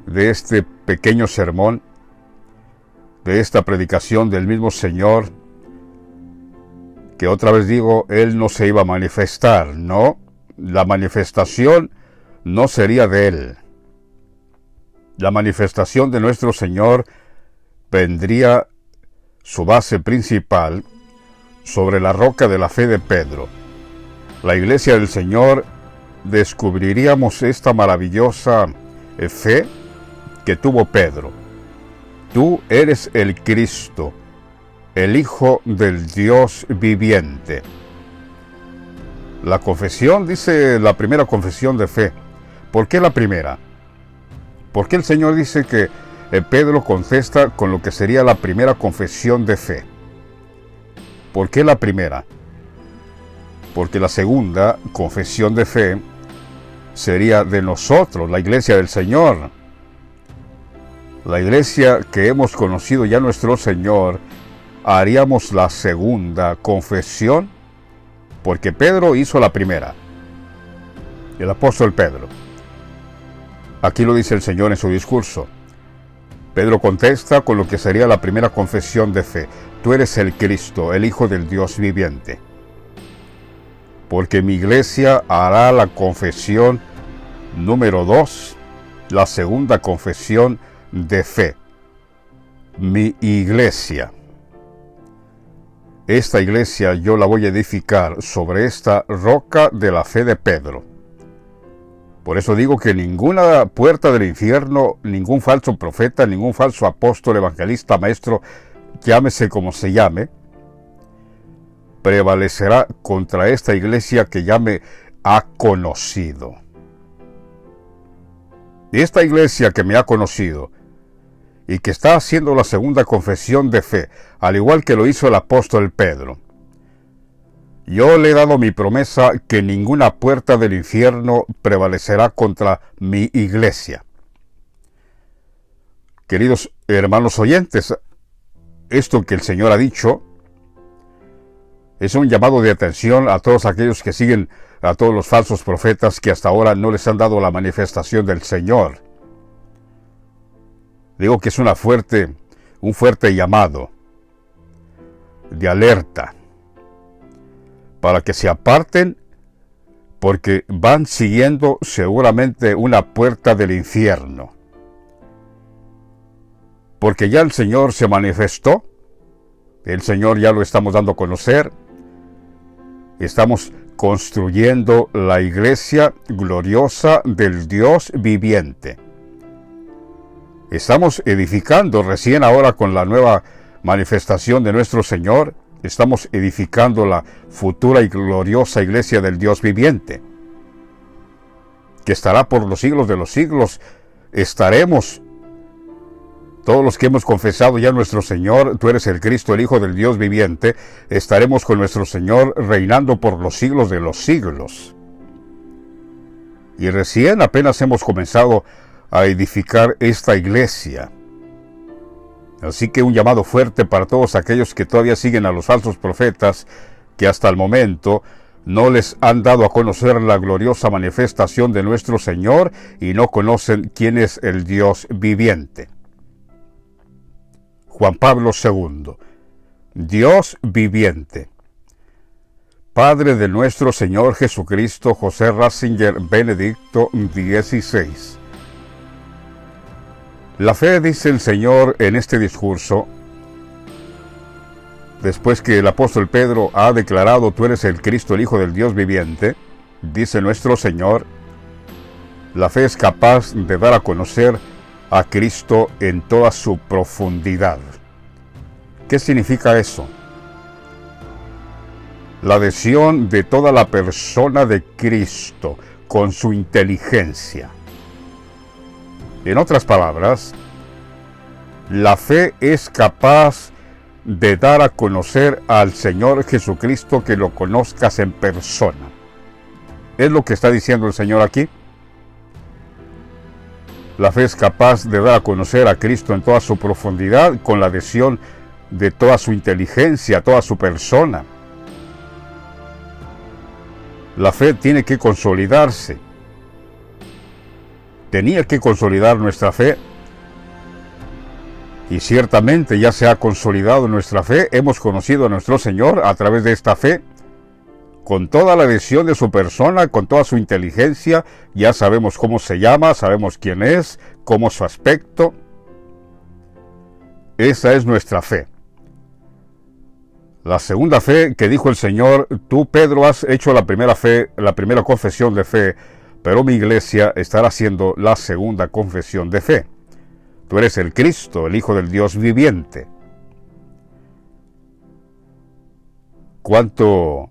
este pequeño sermón, de esta predicación del mismo Señor, que otra vez digo, Él no se iba a manifestar, no, la manifestación no sería de Él. La manifestación de nuestro Señor vendría su base principal sobre la roca de la fe de Pedro. La iglesia del Señor descubriríamos esta maravillosa fe que tuvo Pedro. Tú eres el Cristo, el Hijo del Dios viviente. La confesión, dice la primera confesión de fe. ¿Por qué la primera? Porque el Señor dice que Pedro contesta con lo que sería la primera confesión de fe. ¿Por qué la primera? Porque la segunda confesión de fe sería de nosotros, la iglesia del Señor. La iglesia que hemos conocido ya nuestro Señor, haríamos la segunda confesión, porque Pedro hizo la primera. El apóstol Pedro. Aquí lo dice el Señor en su discurso. Pedro contesta con lo que sería la primera confesión de fe. Tú eres el Cristo, el Hijo del Dios viviente. Porque mi iglesia hará la confesión número 2, la segunda confesión de fe. Mi iglesia. Esta iglesia yo la voy a edificar sobre esta roca de la fe de Pedro. Por eso digo que ninguna puerta del infierno, ningún falso profeta, ningún falso apóstol, evangelista, maestro, llámese como se llame, prevalecerá contra esta iglesia que ya me ha conocido. Y esta iglesia que me ha conocido y que está haciendo la segunda confesión de fe, al igual que lo hizo el apóstol Pedro, yo le he dado mi promesa que ninguna puerta del infierno prevalecerá contra mi iglesia. Queridos hermanos oyentes, esto que el Señor ha dicho es un llamado de atención a todos aquellos que siguen a todos los falsos profetas que hasta ahora no les han dado la manifestación del Señor. Digo que es un fuerte llamado de alerta para que se aparten, porque van siguiendo seguramente una puerta del infierno. Porque ya el Señor se manifestó, el Señor ya lo estamos dando a conocer, estamos construyendo la iglesia gloriosa del Dios viviente. Estamos edificando recién ahora con la nueva manifestación de nuestro Señor, estamos edificando la futura y gloriosa iglesia del Dios viviente, que estará por los siglos de los siglos. Estaremos, todos los que hemos confesado ya a nuestro Señor, tú eres el Cristo, el Hijo del Dios viviente, estaremos con nuestro Señor reinando por los siglos de los siglos. Y recién apenas hemos comenzado a edificar esta iglesia. Así que un llamado fuerte para todos aquellos que todavía siguen a los falsos profetas, que hasta el momento no les han dado a conocer la gloriosa manifestación de nuestro Señor y no conocen quién es el Dios viviente. Juan Pablo II, Dios viviente. Padre de nuestro Señor Jesucristo, José Ratzinger, Benedicto XVI. La fe, dice el Señor en este discurso, después que el apóstol Pedro ha declarado, tú eres el Cristo, el Hijo del Dios viviente, dice nuestro Señor, la fe es capaz de dar a conocer a Cristo en toda su profundidad. ¿Qué significa eso? La adhesión de toda la persona de Cristo, con su inteligencia. En otras palabras, la fe es capaz de dar a conocer al Señor Jesucristo, que lo conozcas en persona. Es lo que está diciendo el Señor aquí. La fe es capaz de dar a conocer a Cristo en toda su profundidad, con la adhesión de toda su inteligencia, toda su persona. La fe tiene que consolidarse. Tenía que consolidar nuestra fe. Y ciertamente ya se ha consolidado nuestra fe. Hemos conocido a nuestro Señor a través de esta fe, con toda la adhesión de su persona, con toda su inteligencia. Ya sabemos cómo se llama, sabemos quién es, cómo es su aspecto. Esa es nuestra fe. La segunda fe que dijo el Señor: tú, Pedro, has hecho la primera fe, la primera confesión de fe, pero mi iglesia estará haciendo la segunda confesión de fe. Tú eres el Cristo, el Hijo del Dios viviente. ¿Cuánto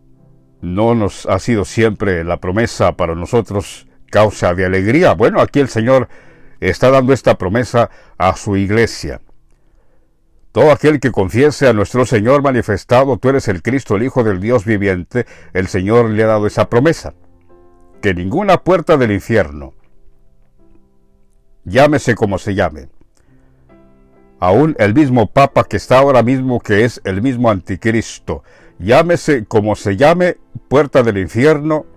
no nos ha sido siempre la promesa para nosotros causa de alegría? Bueno, aquí el Señor está dando esta promesa a su iglesia. Todo aquel que confiese a nuestro Señor manifestado: tú eres el Cristo, el Hijo del Dios viviente, el Señor le ha dado esa promesa. Que ninguna puerta del infierno, llámese como se llame, aún el mismo Papa que está ahora mismo, que es el mismo anticristo, llámese como se llame, puerta del infierno,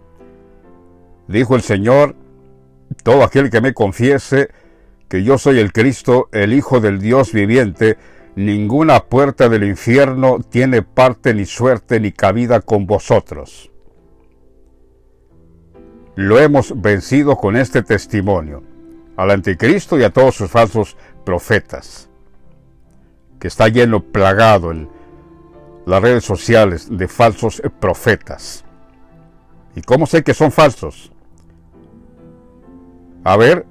dijo el Señor: todo aquel que me confiese que yo soy el Cristo, el Hijo del Dios viviente, ninguna puerta del infierno tiene parte, ni suerte, ni cabida con vosotros. Lo hemos vencido con este testimonio, al anticristo y a todos sus falsos profetas, que está lleno, plagado en las redes sociales de falsos profetas. ¿Y cómo sé que son falsos? A ver,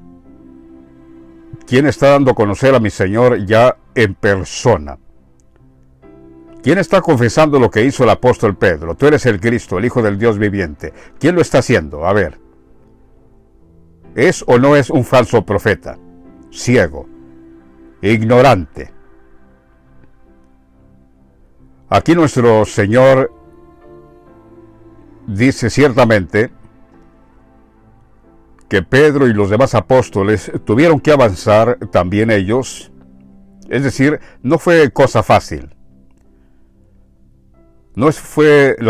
¿quién está dando a conocer a mi Señor ya en persona? ¿Quién está confesando lo que hizo el apóstol Pedro? Tú eres el Cristo, el Hijo del Dios viviente. ¿Quién lo está haciendo? A ver, ¿es o no es un falso profeta? Ciego, ignorante. Aquí nuestro Señor dice ciertamente que Pedro y los demás apóstoles tuvieron que avanzar también ellos. Es decir, no fue cosa fácil. La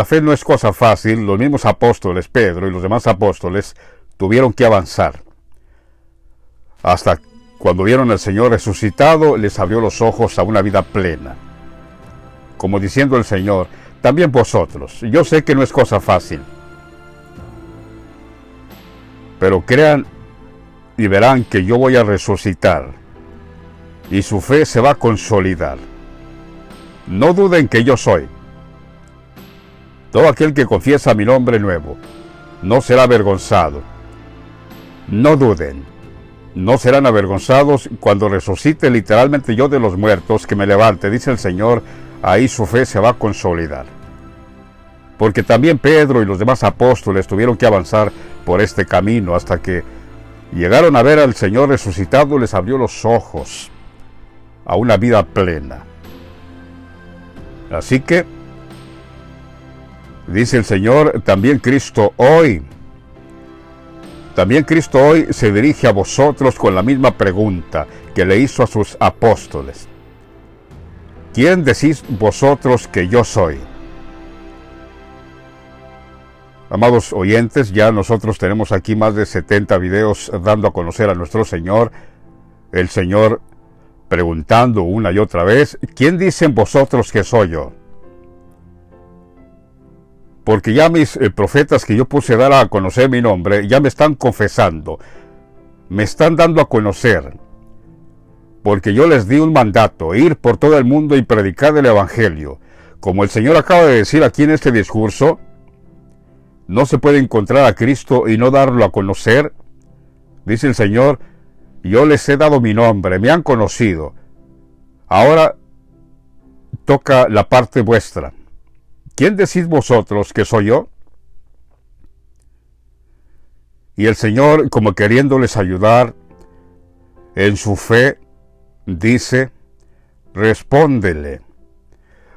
fe no es cosa fácil. Los mismos apóstoles, Pedro y los demás apóstoles, tuvieron que avanzar. Hasta cuando vieron al Señor resucitado, les abrió los ojos a una vida plena. Como diciendo el Señor: también vosotros. Yo sé que no es cosa fácil, pero crean y verán que yo voy a resucitar, y su fe se va a consolidar. No duden que yo soy. Todo aquel que confiesa mi nombre nuevo no será avergonzado. No duden, no serán avergonzados cuando resucite literalmente yo de los muertos, que me levante, dice el Señor. Ahí su fe se va a consolidar. Porque también Pedro y los demás apóstoles tuvieron que avanzar por este camino hasta que llegaron a ver al Señor resucitado. Les abrió los ojos a una vida plena. Así que, dice el Señor, también Cristo hoy se dirige a vosotros con la misma pregunta que le hizo a sus apóstoles: ¿quién decís vosotros que yo soy? Amados oyentes, ya nosotros tenemos aquí más de 70 videos dando a conocer a nuestro Señor. El Señor preguntando una y otra vez: ¿quién dicen vosotros que soy yo? Porque ya mis profetas que yo puse a dar a conocer mi nombre, ya me están confesando, me están dando a conocer. Porque yo les di un mandato: ir por todo el mundo y predicar el Evangelio. Como el Señor acaba de decir aquí en este discurso, no se puede encontrar a Cristo y no darlo a conocer. Dice el Señor: yo les he dado mi nombre, me han conocido. Ahora toca la parte vuestra. ¿Quién decís vosotros que soy yo? Y el Señor, como queriéndoles ayudar en su fe, dice, respóndele.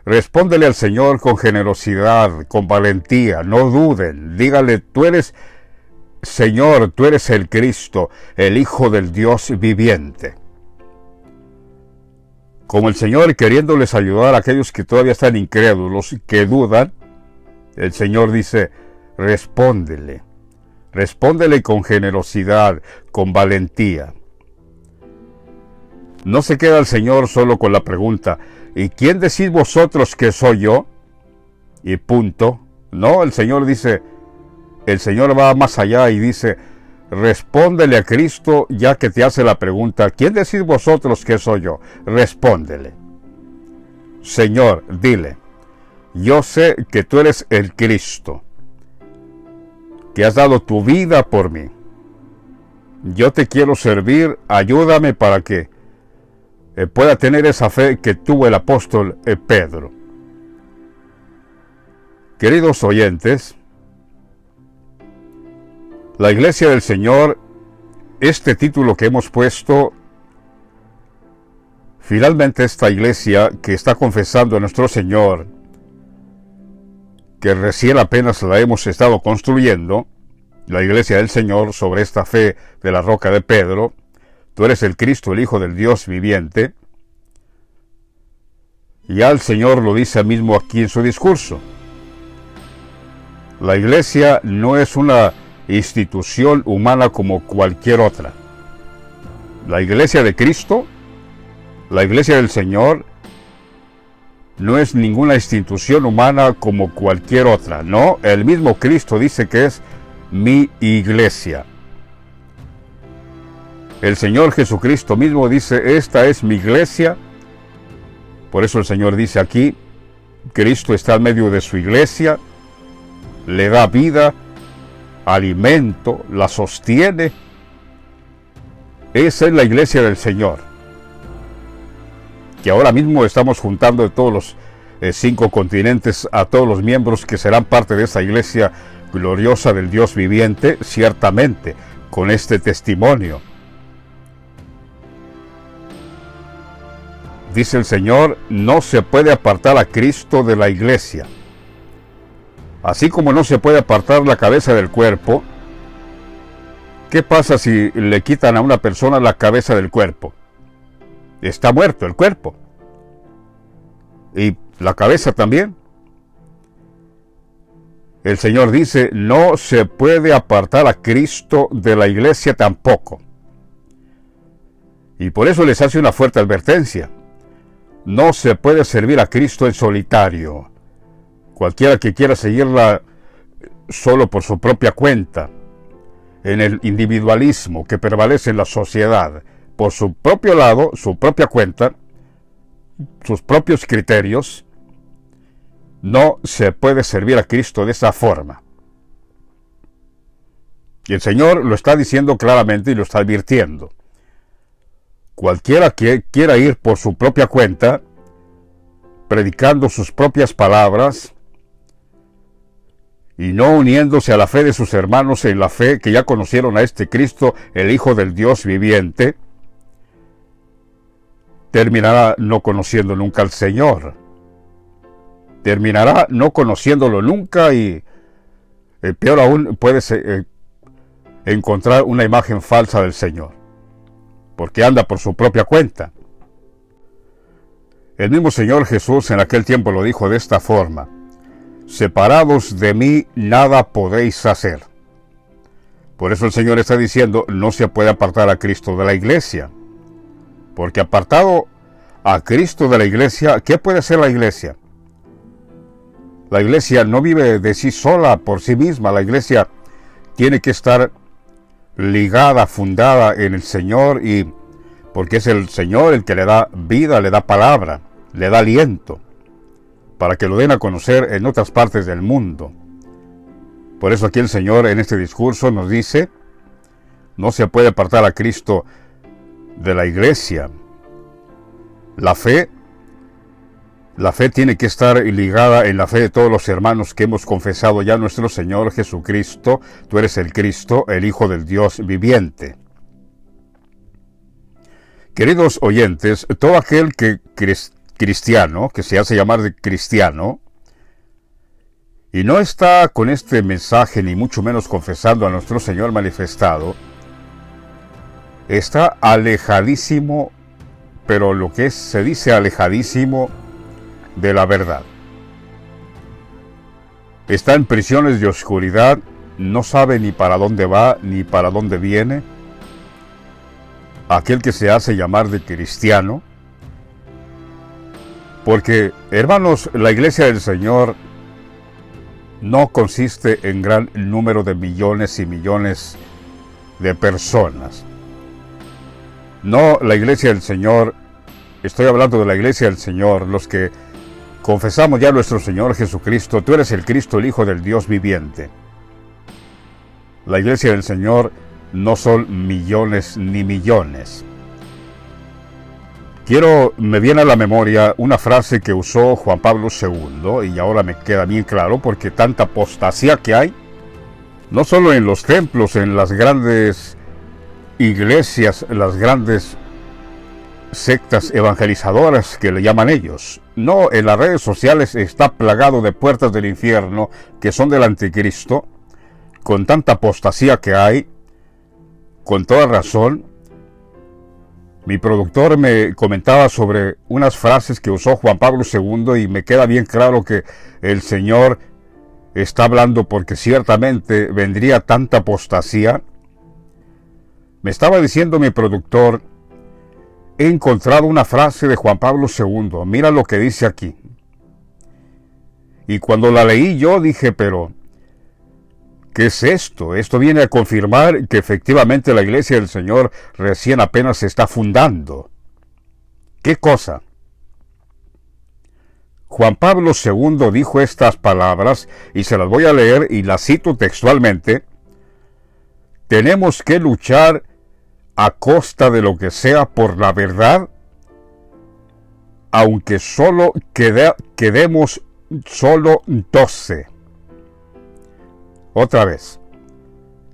Respóndele al Señor con generosidad, con valentía, no duden. Dígale, tú eres Señor, tú eres el Cristo, el Hijo del Dios viviente. Como el Señor queriéndoles ayudar a aquellos que todavía están incrédulos, que dudan, el Señor dice, respóndele. Respóndele con generosidad, con valentía. No se queda el Señor solo con la pregunta, ¿y quién decís vosotros que soy yo? Y punto. No, el Señor dice, el Señor va más allá y dice, respóndele a Cristo ya que te hace la pregunta, ¿quién decís vosotros que soy yo? Respóndele. Señor, dile, yo sé que tú eres el Cristo, que has dado tu vida por mí. Yo te quiero servir, ayúdame para que pueda tener esa fe que tuvo el apóstol Pedro. Queridos oyentes, la Iglesia del Señor, este título que hemos puesto, finalmente esta iglesia que está confesando a nuestro Señor, que recién apenas la hemos estado construyendo, la Iglesia del Señor, sobre esta fe de la roca de Pedro, tú eres el Cristo, el Hijo del Dios viviente. Ya el Señor lo dice mismo aquí en su discurso. La Iglesia no es una institución humana como cualquier otra. La Iglesia de Cristo, la Iglesia del Señor, no es ninguna institución humana como cualquier otra. No, el mismo Cristo dice que es mi iglesia. El Señor Jesucristo mismo dice, esta es mi iglesia. Por eso el Señor dice aquí, Cristo está en medio de su iglesia, le da vida, alimento, la sostiene. Esa es la iglesia del Señor, que ahora mismo estamos juntando de todos los 5 continentes a todos los miembros que serán parte de esta iglesia gloriosa del Dios viviente, ciertamente, con este testimonio. Dice el Señor, no se puede apartar a Cristo de la iglesia. Así como no se puede apartar la cabeza del cuerpo, ¿qué pasa si le quitan a una persona la cabeza del cuerpo? Está muerto el cuerpo. Y la cabeza también. El Señor dice, no se puede apartar a Cristo de la iglesia tampoco. Y por eso les hace una fuerte advertencia. No se puede servir a Cristo en solitario. Cualquiera que quiera seguirla solo por su propia cuenta, en el individualismo que prevalece en la sociedad, por su propio lado, su propia cuenta, sus propios criterios, no se puede servir a Cristo de esa forma. Y el Señor lo está diciendo claramente y lo está advirtiendo. Cualquiera que quiera ir por su propia cuenta, predicando sus propias palabras, y no uniéndose a la fe de sus hermanos en la fe que ya conocieron a este Cristo, el Hijo del Dios viviente, terminará no conociendo nunca al Señor. Terminará no conociéndolo nunca y, peor aún, puede encontrar una imagen falsa del Señor, porque anda por su propia cuenta. El mismo Señor Jesús en aquel tiempo lo dijo de esta forma: separados de mí nada podéis hacer. Por eso el Señor está diciendo, no se puede apartar a Cristo de la iglesia. Porque apartado a Cristo de la iglesia, ¿qué puede hacer la iglesia? La iglesia no vive de sí sola, por sí misma. La iglesia tiene que estar ligada, fundada en el Señor, y porque es el Señor el que le da vida, le da palabra, le da aliento, para que lo den a conocer en otras partes del mundo. Por eso aquí el Señor en este discurso nos dice, no se puede apartar a Cristo de la iglesia. La fe La fe tiene que estar ligada en la fe de todos los hermanos que hemos confesado ya a nuestro Señor Jesucristo. Tú eres el Cristo, el Hijo del Dios viviente. Queridos oyentes, todo aquel que cristiano, que se hace llamar de cristiano, y no está con este mensaje, ni mucho menos confesando a nuestro Señor manifestado, está alejadísimo, pero lo que se dice alejadísimo de la verdad. Está en prisiones de oscuridad, no sabe ni para dónde va, ni para dónde viene. Aquel que se hace llamar de cristiano, porque, hermanos, la iglesia del Señor no consiste en gran número de millones y millones de personas. No, la iglesia del Señor, estoy hablando de la iglesia del Señor, los que confesamos ya a nuestro Señor Jesucristo, tú eres el Cristo, el Hijo del Dios viviente. La iglesia del Señor no son millones ni millones. Me viene a la memoria una frase que usó Juan Pablo II, y ahora me queda bien claro, porque tanta apostasía que hay, no solo en los templos, en las grandes iglesias, las grandes sectas evangelizadoras que le llaman ellos. No, en las redes sociales está plagado de puertas del infierno que son del anticristo, con tanta apostasía que hay, con toda razón. Mi productor me comentaba sobre unas frases que usó Juan Pablo II y me queda bien claro que el Señor está hablando porque ciertamente vendría tanta apostasía. Me estaba diciendo mi productor, he encontrado una frase de Juan Pablo II, mira lo que dice aquí. Y cuando la leí yo dije, pero ¿qué es esto? Esto viene a confirmar que efectivamente la iglesia del Señor recién apenas se está fundando. ¿Qué cosa? Juan Pablo II dijo estas palabras, y se las voy a leer y las cito textualmente. Tenemos que luchar a costa de lo que sea por la verdad, aunque solo quedemos solo 12. Otra vez,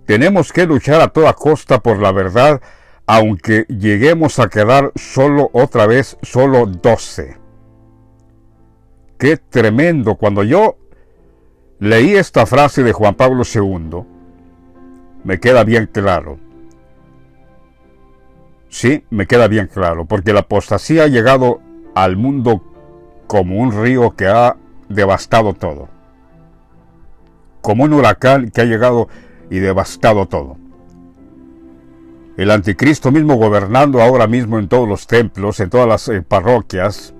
tenemos que luchar a toda costa por la verdad, aunque lleguemos a quedar solo 12. ¡Qué tremendo! Cuando yo leí esta frase de Juan Pablo II, me queda bien claro. Sí, me queda bien claro, porque la apostasía ha llegado al mundo como un río que ha devastado todo. Como un huracán que ha llegado y devastado todo. El anticristo mismo gobernando ahora mismo en todos los templos, en todas las parroquias,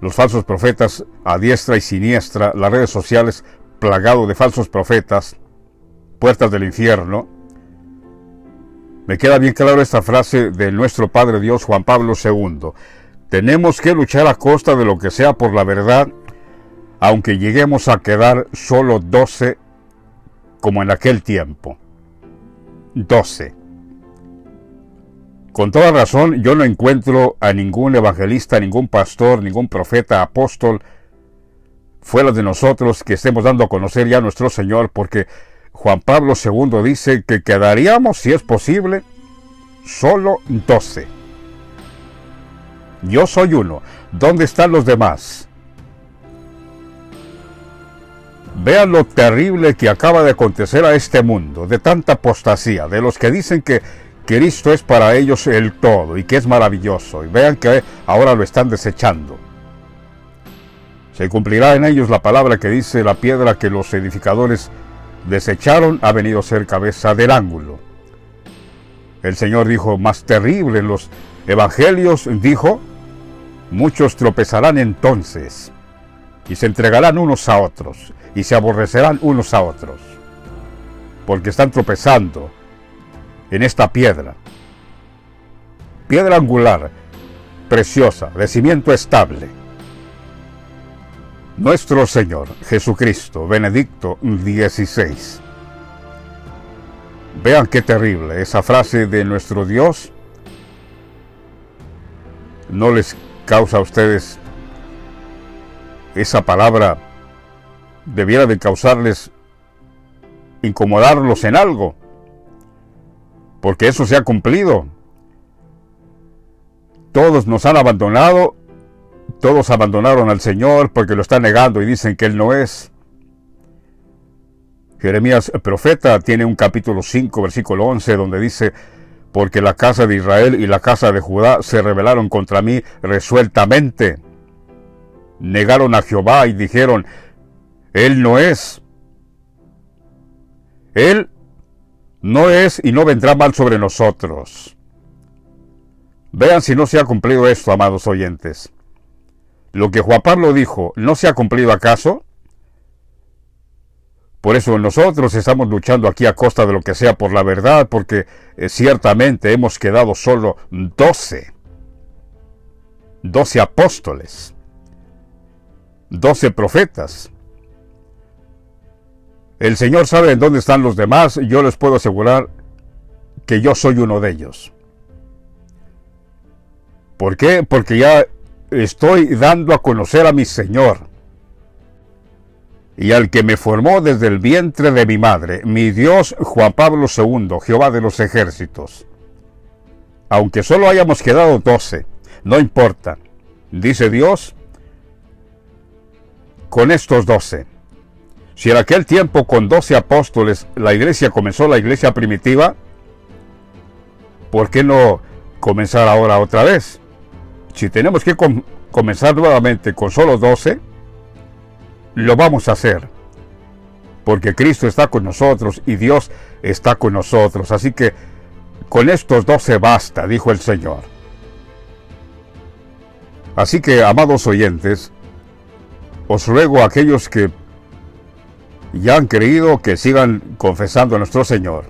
los falsos profetas a diestra y siniestra, las redes sociales plagado de falsos profetas, puertas del infierno. Me queda bien claro esta frase de nuestro Padre Dios Juan Pablo II. Tenemos que luchar a costa de lo que sea por la verdad, aunque lleguemos a quedar solo 12, como en aquel tiempo. 12. Con toda razón, yo no encuentro a ningún evangelista, ningún pastor, ningún profeta, apóstol, fuera de nosotros, que estemos dando a conocer ya a nuestro Señor, porque Juan Pablo II dice que quedaríamos, si es posible, solo 12. Yo soy uno. ¿Dónde están los demás? Vean lo terrible que acaba de acontecer a este mundo, de tanta apostasía, de los que dicen que Cristo es para ellos el todo y que es maravilloso. Y vean que ahora lo están desechando. Se cumplirá en ellos la palabra que dice: la piedra que los edificadores desecharon ha venido a ser cabeza del ángulo. El Señor dijo más terrible en los evangelios, dijo: muchos tropezarán entonces y se entregarán unos a otros y se aborrecerán unos a otros, porque están tropezando en esta piedra angular, preciosa, de cimiento estable. Nuestro Señor Jesucristo, Benedicto XVI. Vean qué terrible esa frase de nuestro Dios. ¿No les causa a ustedes esa palabra debiera de causarles, incomodarlos en algo, porque eso se ha cumplido. Todos nos han abandonado, todos abandonaron al Señor porque lo están negando y dicen que Él no es. Jeremías, el profeta, tiene un capítulo 5, versículo 11, donde dice: porque la casa de Israel y la casa de Judá se rebelaron contra mí resueltamente. Negaron a Jehová y dijeron: Él no es. Él no es y no vendrá mal sobre nosotros. Vean si no se ha cumplido esto, amados oyentes. Lo que Juan Pablo dijo, ¿no se ha cumplido acaso? Por eso nosotros estamos luchando aquí a costa de lo que sea por la verdad, porque ciertamente hemos quedado solo 12 apóstoles, 12 profetas. El Señor sabe en dónde están los demás. Yo les puedo asegurar que yo soy uno de ellos. ¿Por qué? Porque ya estoy dando a conocer a mi Señor y al que me formó desde el vientre de mi madre, mi Dios, Juan Pablo II, Jehová de los ejércitos. Aunque solo hayamos quedado 12, no importa, dice Dios, con estos 12. Si en aquel tiempo con 12 apóstoles la iglesia comenzó, la iglesia primitiva, ¿por qué no comenzar ahora otra vez? Si tenemos que comenzar nuevamente con solo 12, lo vamos a hacer, porque Cristo está con nosotros y Dios está con nosotros. Así que con estos 12 basta, dijo el Señor. Así que, amados oyentes, os ruego a aquellos que ya han creído que sigan confesando a nuestro Señor.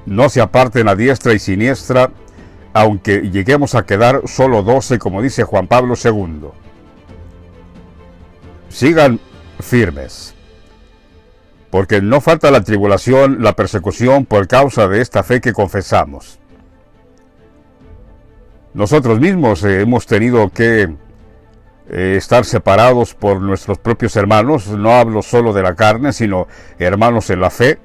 No se aparten a diestra y siniestra, aunque lleguemos a quedar solo 12, como dice Juan Pablo II. Sigan firmes, porque no falta la tribulación, la persecución por causa de esta fe que confesamos. Nosotros mismos hemos tenido que estar separados por nuestros propios hermanos. No hablo solo de la carne, sino hermanos en la fe,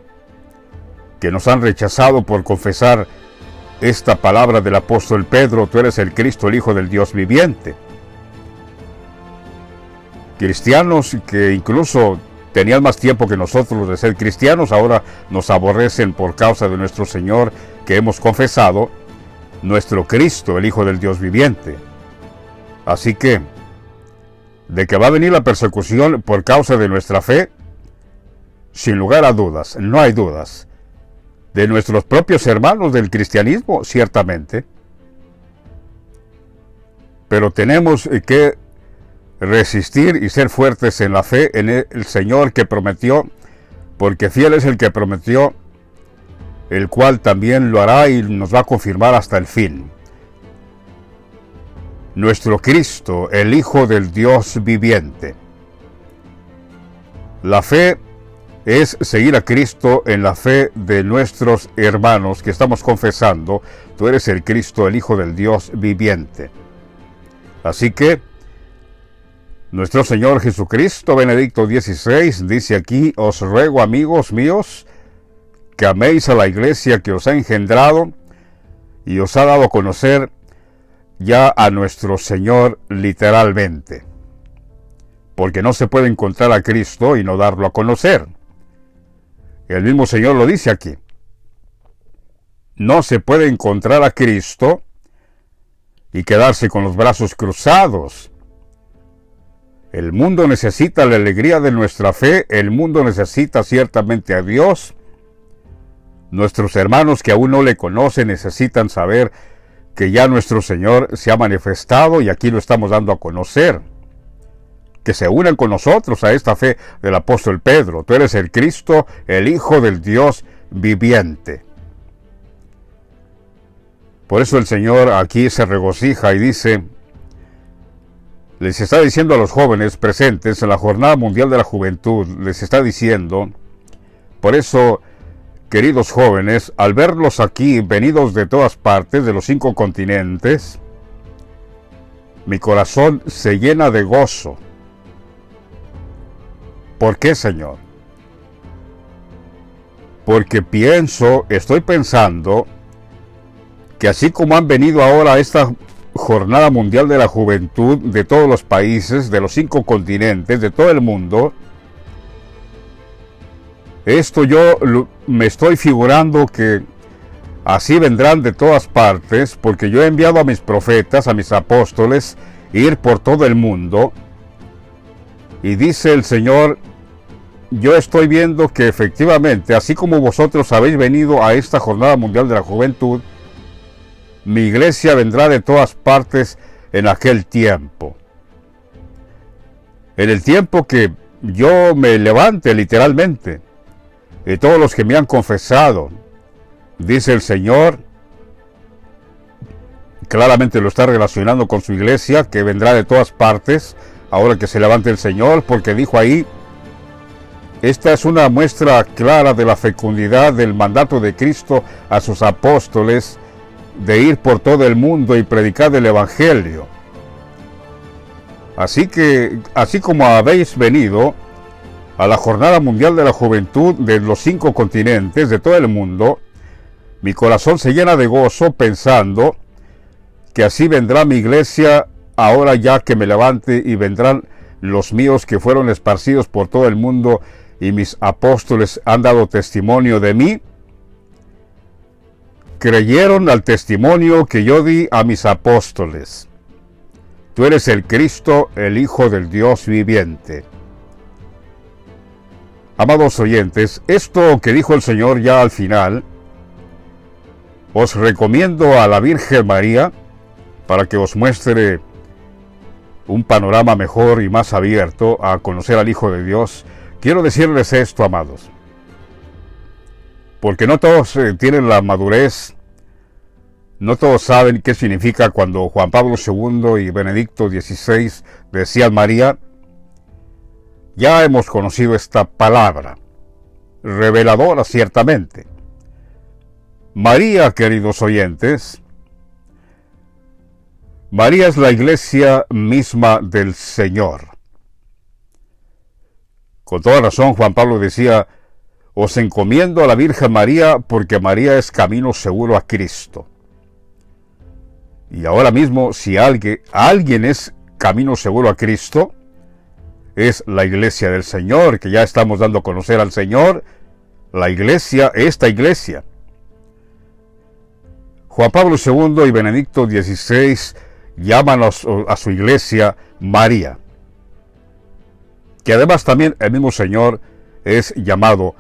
que nos han rechazado por confesar esta palabra del apóstol Pedro: tú eres el Cristo, el Hijo del Dios viviente. Cristianos que incluso tenían más tiempo que nosotros de ser cristianos, ahora nos aborrecen por causa de nuestro Señor, que hemos confesado, nuestro Cristo, el Hijo del Dios viviente. Así que, de que va a venir la persecución por causa de nuestra fe, sin lugar a dudas, no hay dudas. De nuestros propios hermanos del cristianismo, ciertamente. Pero tenemos que resistir y ser fuertes en la fe en el Señor que prometió, porque fiel es el que prometió, el cual también lo hará y nos va a confirmar hasta el fin. Nuestro Cristo, el Hijo del Dios viviente. La fe es seguir a Cristo en la fe de nuestros hermanos que estamos confesando: tú eres el Cristo, el Hijo del Dios viviente. Así que nuestro Señor Jesucristo, Benedicto XVI, dice aquí: os ruego, amigos míos, que améis a la iglesia que os ha engendrado y os ha dado a conocer ya a nuestro Señor literalmente. Porque no se puede encontrar a Cristo y no darlo a conocer. El mismo Señor lo dice aquí. No se puede encontrar a Cristo y quedarse con los brazos cruzados. El mundo necesita la alegría de nuestra fe, el mundo necesita ciertamente a Dios. Nuestros hermanos que aún no le conocen necesitan saber que ya nuestro Señor se ha manifestado y aquí lo estamos dando a conocer. Que se unan con nosotros a esta fe del apóstol Pedro: tú eres el Cristo, el Hijo del Dios viviente. Por eso el Señor aquí se regocija y dice, les está diciendo a los jóvenes presentes en la Jornada Mundial de la Juventud, les está diciendo: por eso, queridos jóvenes, al verlos aquí, venidos de todas partes, de los 5 continentes, mi corazón se llena de gozo. ¿Por qué, Señor? Porque estoy pensando que así como han venido ahora a esta Jornada Mundial de la Juventud de todos los países, de los 5 continentes, de todo el mundo, esto yo me estoy figurando que así vendrán de todas partes, porque yo he enviado a mis profetas, a mis apóstoles, ir por todo el mundo. Y dice el Señor, yo estoy viendo que efectivamente, así como vosotros habéis venido a esta Jornada Mundial de la Juventud, mi iglesia vendrá de todas partes en aquel tiempo. En el tiempo que yo me levante literalmente, y todos los que me han confesado, dice el Señor, claramente lo está relacionando con su iglesia, que vendrá de todas partes, ahora que se levante el Señor, porque dijo ahí, esta es una muestra clara de la fecundidad del mandato de Cristo a sus apóstoles, de ir por todo el mundo y predicar el Evangelio. Así que, así como habéis venido a la Jornada Mundial de la Juventud de los 5 continentes, de todo el mundo, mi corazón se llena de gozo pensando que así vendrá mi iglesia ahora ya que me levante, y vendrán los míos que fueron esparcidos por todo el mundo, y mis apóstoles han dado testimonio de mí. Creyeron al testimonio que yo di a mis apóstoles. Tú eres el Cristo, el Hijo del Dios viviente. Amados oyentes, esto que dijo el Señor ya al final, os recomiendo a la Virgen María para que os muestre un panorama mejor y más abierto a conocer al Hijo de Dios. Quiero decirles esto, amados, porque no todos tienen la madurez, no todos saben qué significa cuando Juan Pablo II y Benedicto XVI decían María. Ya hemos conocido esta palabra, reveladora ciertamente. María, queridos oyentes, María es la iglesia misma del Señor. Con toda razón, Juan Pablo decía, os encomiendo a la Virgen María porque María es camino seguro a Cristo. Y ahora mismo, si alguien es camino seguro a Cristo, es la iglesia del Señor, que ya estamos dando a conocer al Señor, la iglesia, esta iglesia. Juan Pablo II y Benedicto XVI llaman a su iglesia María, que además también el mismo Señor es llamado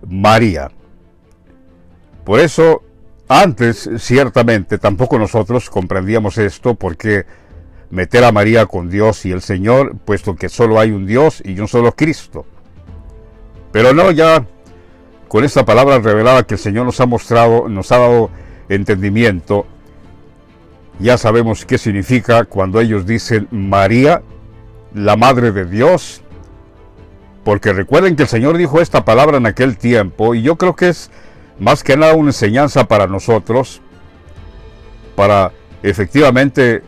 María. Por eso, antes ciertamente tampoco nosotros comprendíamos esto, porque meter a María con Dios y el Señor, puesto que solo hay un Dios y un solo Cristo. Pero no, ya con esta palabra revelada que el Señor nos ha mostrado, nos ha dado entendimiento, ya sabemos qué significa cuando ellos dicen María, la Madre de Dios, porque recuerden que el Señor dijo esta palabra en aquel tiempo, y yo creo que es más que nada una enseñanza para nosotros, para efectivamente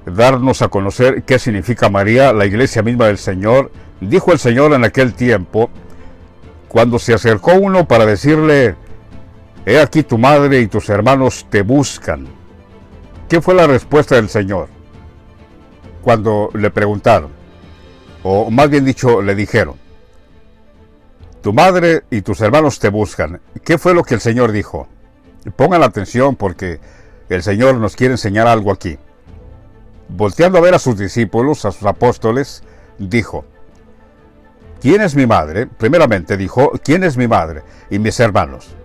darnos a conocer qué significa María, la iglesia misma del Señor. Dijo el Señor en aquel tiempo, cuando se acercó uno para decirle, he aquí tu madre y tus hermanos te buscan. ¿Qué fue la respuesta del Señor? Cuando le preguntaron, o más bien dicho, le dijeron, tu madre y tus hermanos te buscan. ¿Qué fue lo que el Señor dijo? Pongan atención porque el Señor nos quiere enseñar algo aquí. Volteando a ver a sus discípulos, a sus apóstoles, dijo, ¿quién es mi madre? Primeramente dijo, ¿quién es mi madre y mis hermanos?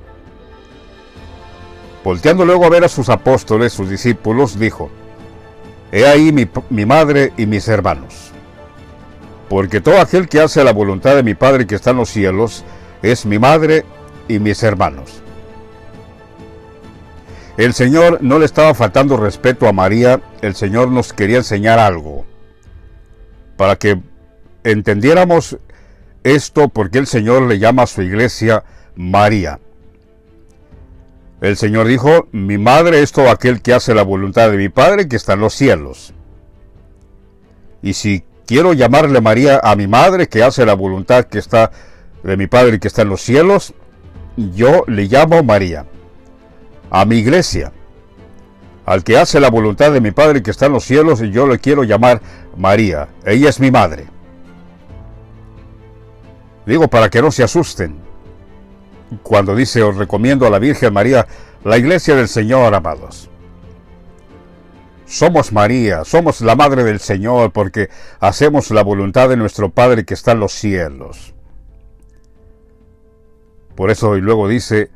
Volteando luego a ver a sus apóstoles, sus discípulos, dijo, he ahí mi madre y mis hermanos. Porque todo aquel que hace la voluntad de mi Padre que está en los cielos, es mi madre y mis hermanos. El Señor no le estaba faltando respeto a María, el Señor nos quería enseñar algo, para que entendiéramos esto, porque el Señor le llama a su iglesia María. El Señor dijo, mi madre es todo aquel que hace la voluntad de mi Padre que está en los cielos. Y si quiero llamarle María a mi madre, que hace la voluntad que está de mi Padre que está en los cielos. Yo le llamo María. A mi iglesia, al que hace la voluntad de mi Padre que está en los cielos, yo le quiero llamar María. Ella es mi madre. Digo, para que no se asusten cuando dice, os recomiendo a la Virgen María, la iglesia del Señor, amados. Somos María, somos la madre del Señor, porque hacemos la voluntad de nuestro Padre que está en los cielos. Por eso, y luego dice,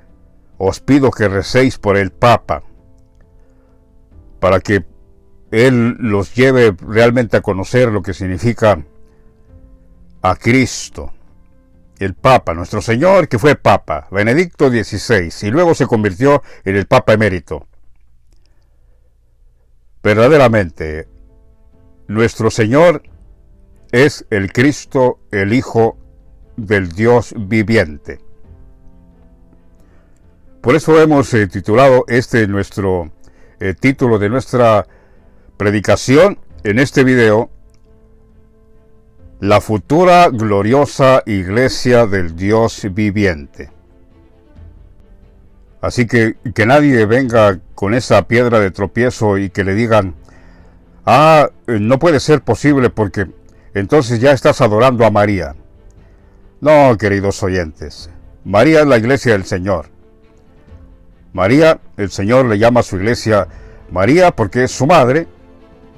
os pido que recéis por el Papa, para que Él los lleve realmente a conocer lo que significa a Cristo. El Papa, nuestro Señor, que fue Papa, Benedicto XVI, y luego se convirtió en el Papa emérito. Verdaderamente, nuestro Señor es el Cristo, el Hijo del Dios viviente. Por eso hemos titulado nuestro título de nuestra predicación en este video, la futura gloriosa iglesia del Dios viviente. Así que nadie venga con esa piedra de tropiezo y que le digan, no puede ser posible porque entonces ya estás adorando a María. No, queridos oyentes, María es la iglesia del Señor. María, el Señor le llama a su iglesia María porque es su madre,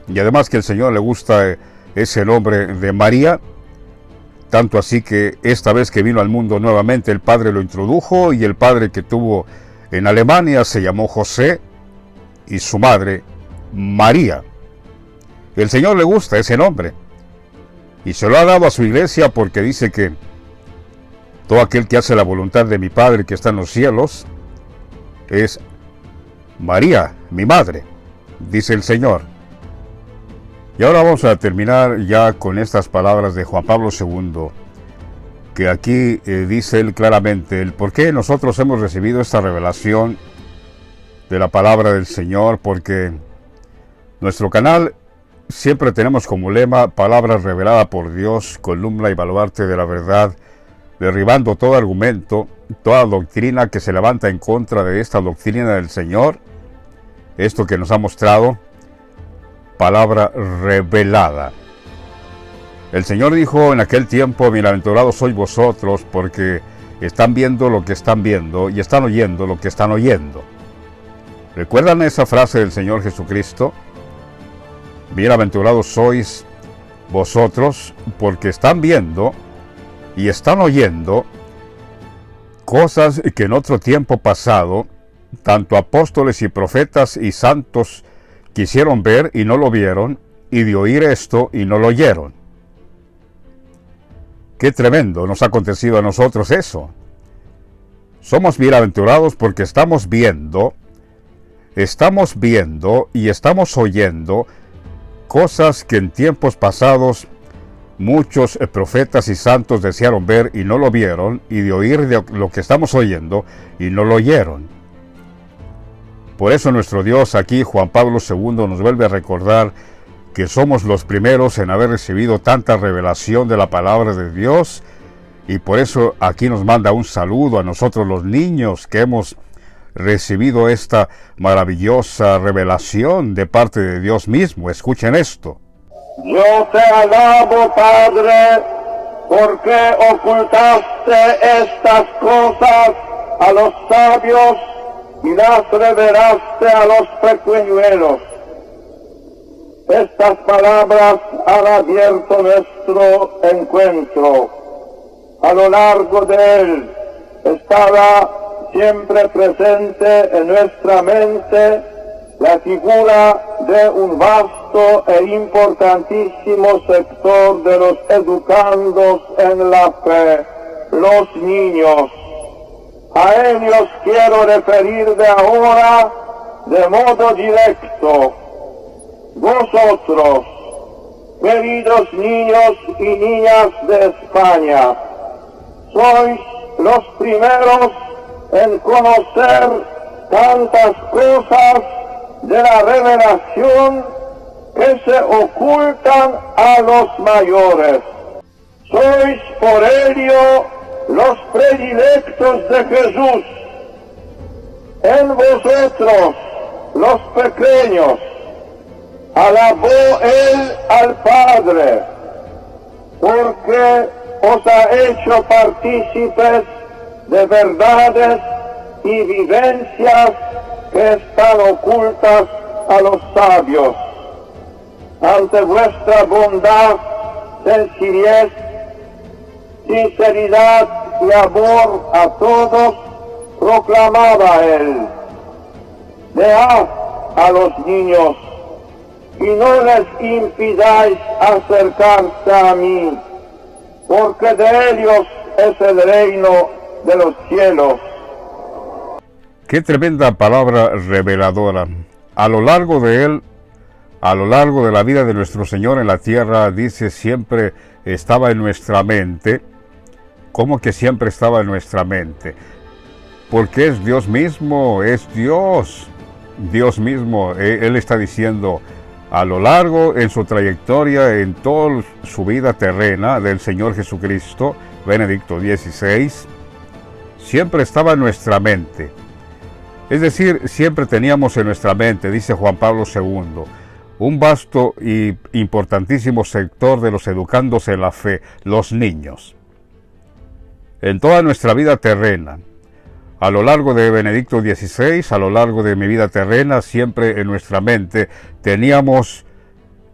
y además que el Señor le gusta ese nombre de María, tanto así que esta vez que vino al mundo nuevamente el Padre lo introdujo, y el padre que tuvo en Alemania se llamó José, y su madre María. El Señor le gusta ese nombre, y se lo ha dado a su iglesia porque dice que todo aquel que hace la voluntad de mi Padre que está en los cielos, es María, mi madre, dice el Señor. Y ahora vamos a terminar ya con estas palabras de Juan Pablo II, que aquí dice él claramente el por qué nosotros hemos recibido esta revelación de la palabra del Señor, porque nuestro canal siempre tenemos como lema palabra revelada por Dios, columna y baluarte de la verdad, derribando todo argumento, toda doctrina que se levanta en contra de esta doctrina del Señor, esto que nos ha mostrado, palabra revelada. El Señor dijo en aquel tiempo, bienaventurados sois vosotros, porque están viendo lo que están viendo y están oyendo lo que están oyendo. ¿Recuerdan esa frase del Señor Jesucristo? Bienaventurados sois vosotros, porque están viendo y están oyendo cosas que en otro tiempo pasado, tanto apóstoles y profetas y santos quisieron ver y no lo vieron, y de oír esto y no lo oyeron. Qué tremendo nos ha acontecido a nosotros eso. Somos bienaventurados porque estamos viendo y estamos oyendo cosas que en tiempos pasados muchos profetas y santos desearon ver y no lo vieron, y de oír de lo que estamos oyendo y no lo oyeron. Por eso nuestro Dios aquí, Juan Pablo II, nos vuelve a recordar que somos los primeros en haber recibido tanta revelación de la palabra de Dios, y por eso aquí nos manda un saludo a nosotros los niños que hemos recibido esta maravillosa revelación de parte de Dios mismo. Escuchen esto. Yo te alabo, Padre, porque ocultaste estas cosas a los sabios y las revelaste a los pequeñuelos. Estas palabras han abierto nuestro encuentro. A lo largo de él estaba siempre presente en nuestra mente la figura de un vasto e importantísimo sector de los educandos en la fe, los niños. A ellos quiero referir de ahora de modo directo. Vosotros, queridos niños y niñas de España, sois los primeros en conocer tantas cosas de la revelación que se ocultan a los mayores. Sois por ello los predilectos de Jesús. En vosotros, los pequeños, alabó él al Padre, porque os ha hecho partícipes de verdades y vivencias que están ocultas a los sabios. Ante vuestra bondad, sencillez, sinceridad y amor a todos, proclamaba él: dejad a los niños y no les impidáis acercarse a mí, porque de ellos es el reino de los cielos. Qué tremenda palabra reveladora. A lo largo de él, a lo largo de la vida de nuestro Señor en la tierra, dice, siempre estaba en nuestra mente. ¿Cómo que siempre estaba en nuestra mente? Porque es Dios mismo, es Dios mismo. Él está diciendo, a lo largo, en su trayectoria, en toda su vida terrena del Señor Jesucristo, Benedicto XVI, siempre estaba en nuestra mente. Es decir, siempre teníamos en nuestra mente, dice Juan Pablo II, un vasto y importantísimo sector de los educandos en la fe, los niños. En toda nuestra vida terrena, a lo largo de Benedicto XVI, a lo largo de mi vida terrena, siempre en nuestra mente teníamos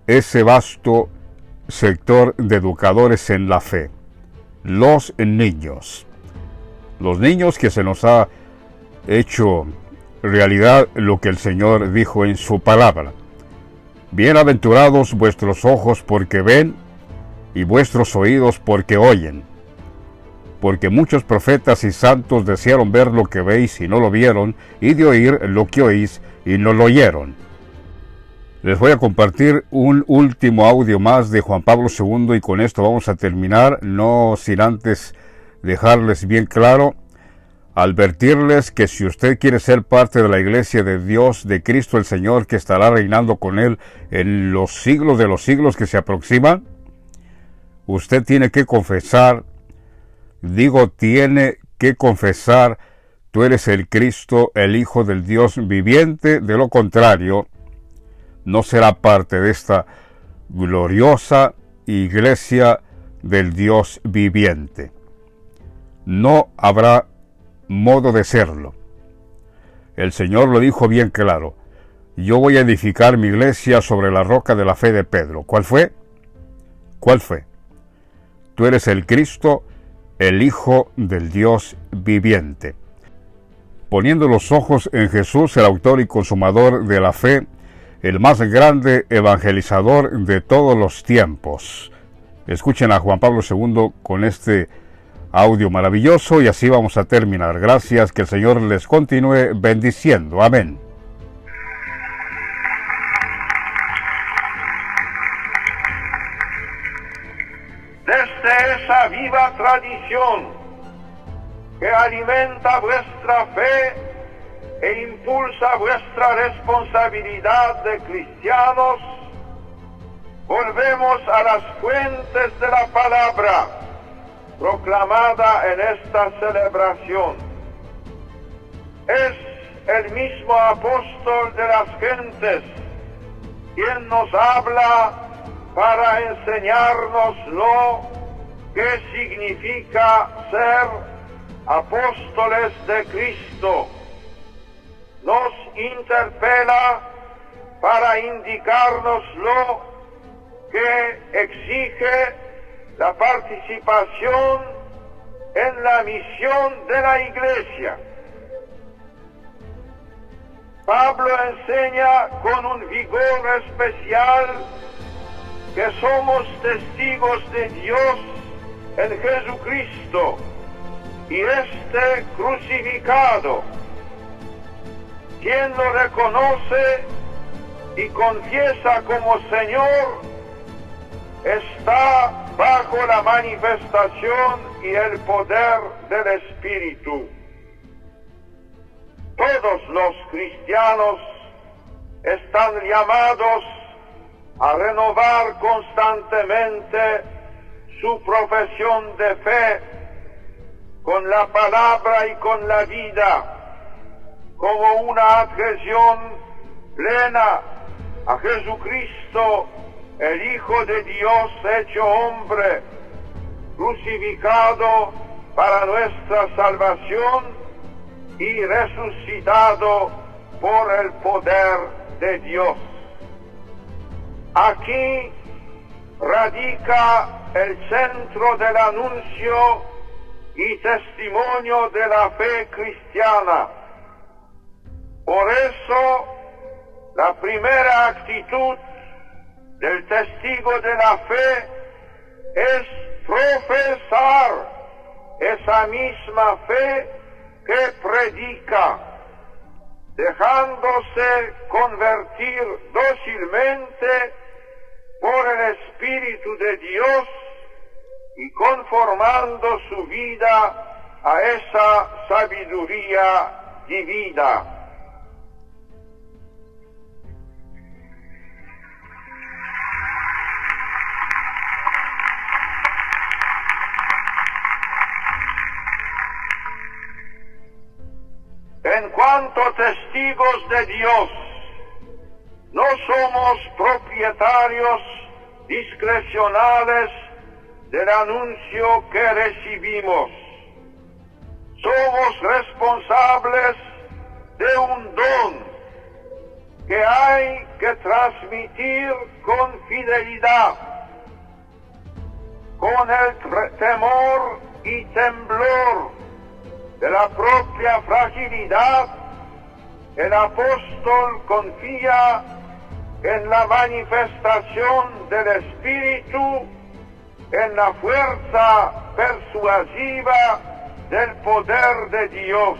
ese vasto sector de educadores en la fe, los niños. Los niños que se nos ha hecho realidad lo que el Señor dijo en su palabra. Bienaventurados vuestros ojos porque ven y vuestros oídos porque oyen. Porque muchos profetas y santos desearon ver lo que veis y no lo vieron, y de oír lo que oís y no lo oyeron. Les voy a compartir un último audio más de Juan Pablo II y con esto vamos a terminar, no sin antes dejarles bien claro, advertirles que si usted quiere ser parte de la Iglesia de Dios, de Cristo el Señor, que estará reinando con Él en los siglos de los siglos que se aproximan, usted tiene que confesar, tiene que confesar, tú eres el Cristo, el Hijo del Dios viviente, de lo contrario, no será parte de esta gloriosa Iglesia del Dios viviente. No habrá modo de serlo. El Señor lo dijo bien claro: yo voy a edificar mi iglesia sobre la roca de la fe de Pedro. ¿Cuál fue? ¿Cuál fue? Tú eres el Cristo, el Hijo del Dios viviente. Poniendo los ojos en Jesús, el autor y consumador de la fe, el más grande evangelizador de todos los tiempos. Escuchen a Juan Pablo II con este audio maravilloso y así vamos a terminar. Gracias, que el Señor les continúe bendiciendo. Amén. Desde esa viva tradición que alimenta vuestra fe e impulsa vuestra responsabilidad de cristianos, volvemos a las fuentes de la palabra proclamada en esta celebración. Es el mismo apóstol de las gentes quien nos habla para enseñarnos lo que significa ser apóstoles de Cristo. Nos interpela para indicarnos lo que exige la participación en la misión de la Iglesia. Pablo enseña con un vigor especial que somos testigos de Dios en Jesucristo y este crucificado. Quien lo reconoce y confiesa como Señor está bajo la manifestación y el poder del Espíritu. Todos los cristianos están llamados a renovar constantemente su profesión de fe con la palabra y con la vida, como una adhesión plena a Jesucristo, el Hijo de Dios hecho hombre, crucificado para nuestra salvación y resucitado por el poder de Dios. Aquí radica el centro del anuncio y testimonio de la fe cristiana. Por eso, la primera actitud del testigo de la fe es profesar esa misma fe que predica, dejándose convertir dócilmente por el Espíritu de Dios y conformando su vida a esa sabiduría divina. En cuanto testigos de Dios, no somos propietarios discrecionales del anuncio que recibimos. Somos responsables de un don que hay que transmitir con fidelidad, con el temor y temblor de la propia fragilidad. El apóstol confía en la manifestación del Espíritu, en la fuerza persuasiva del poder de Dios.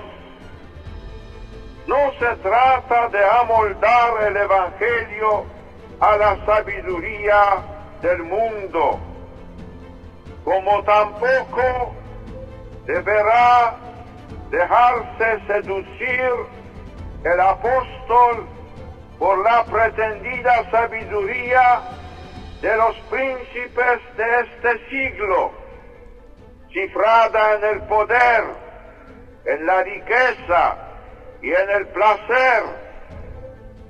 No se trata de amoldar el Evangelio a la sabiduría del mundo, como tampoco deberá dejarse seducir el apóstol por la pretendida sabiduría de los príncipes de este siglo, cifrada en el poder, en la riqueza y en el placer,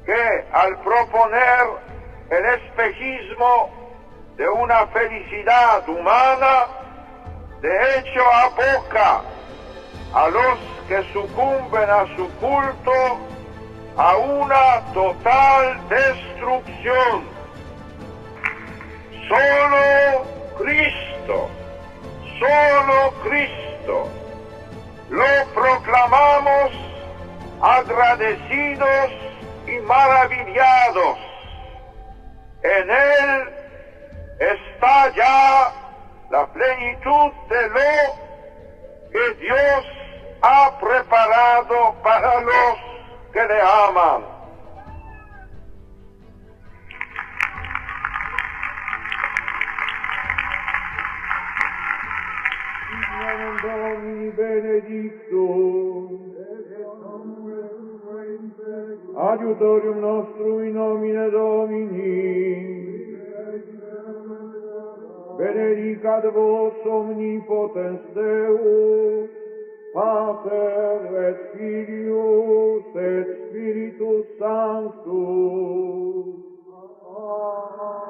que al proponer el espejismo de una felicidad humana, de hecho aboca a los que sucumben a su culto a una total destrucción. Solo Cristo, lo proclamamos agradecidos y maravillados. En Él está ya la plenitud de lo que Dios ha preparado para los que le aman. Domini benedictum, adiutorium nostrum in nomine Domini, benedicat vos omnipotens Deus, Pater et Filius et Spiritus Sanctus. Amen.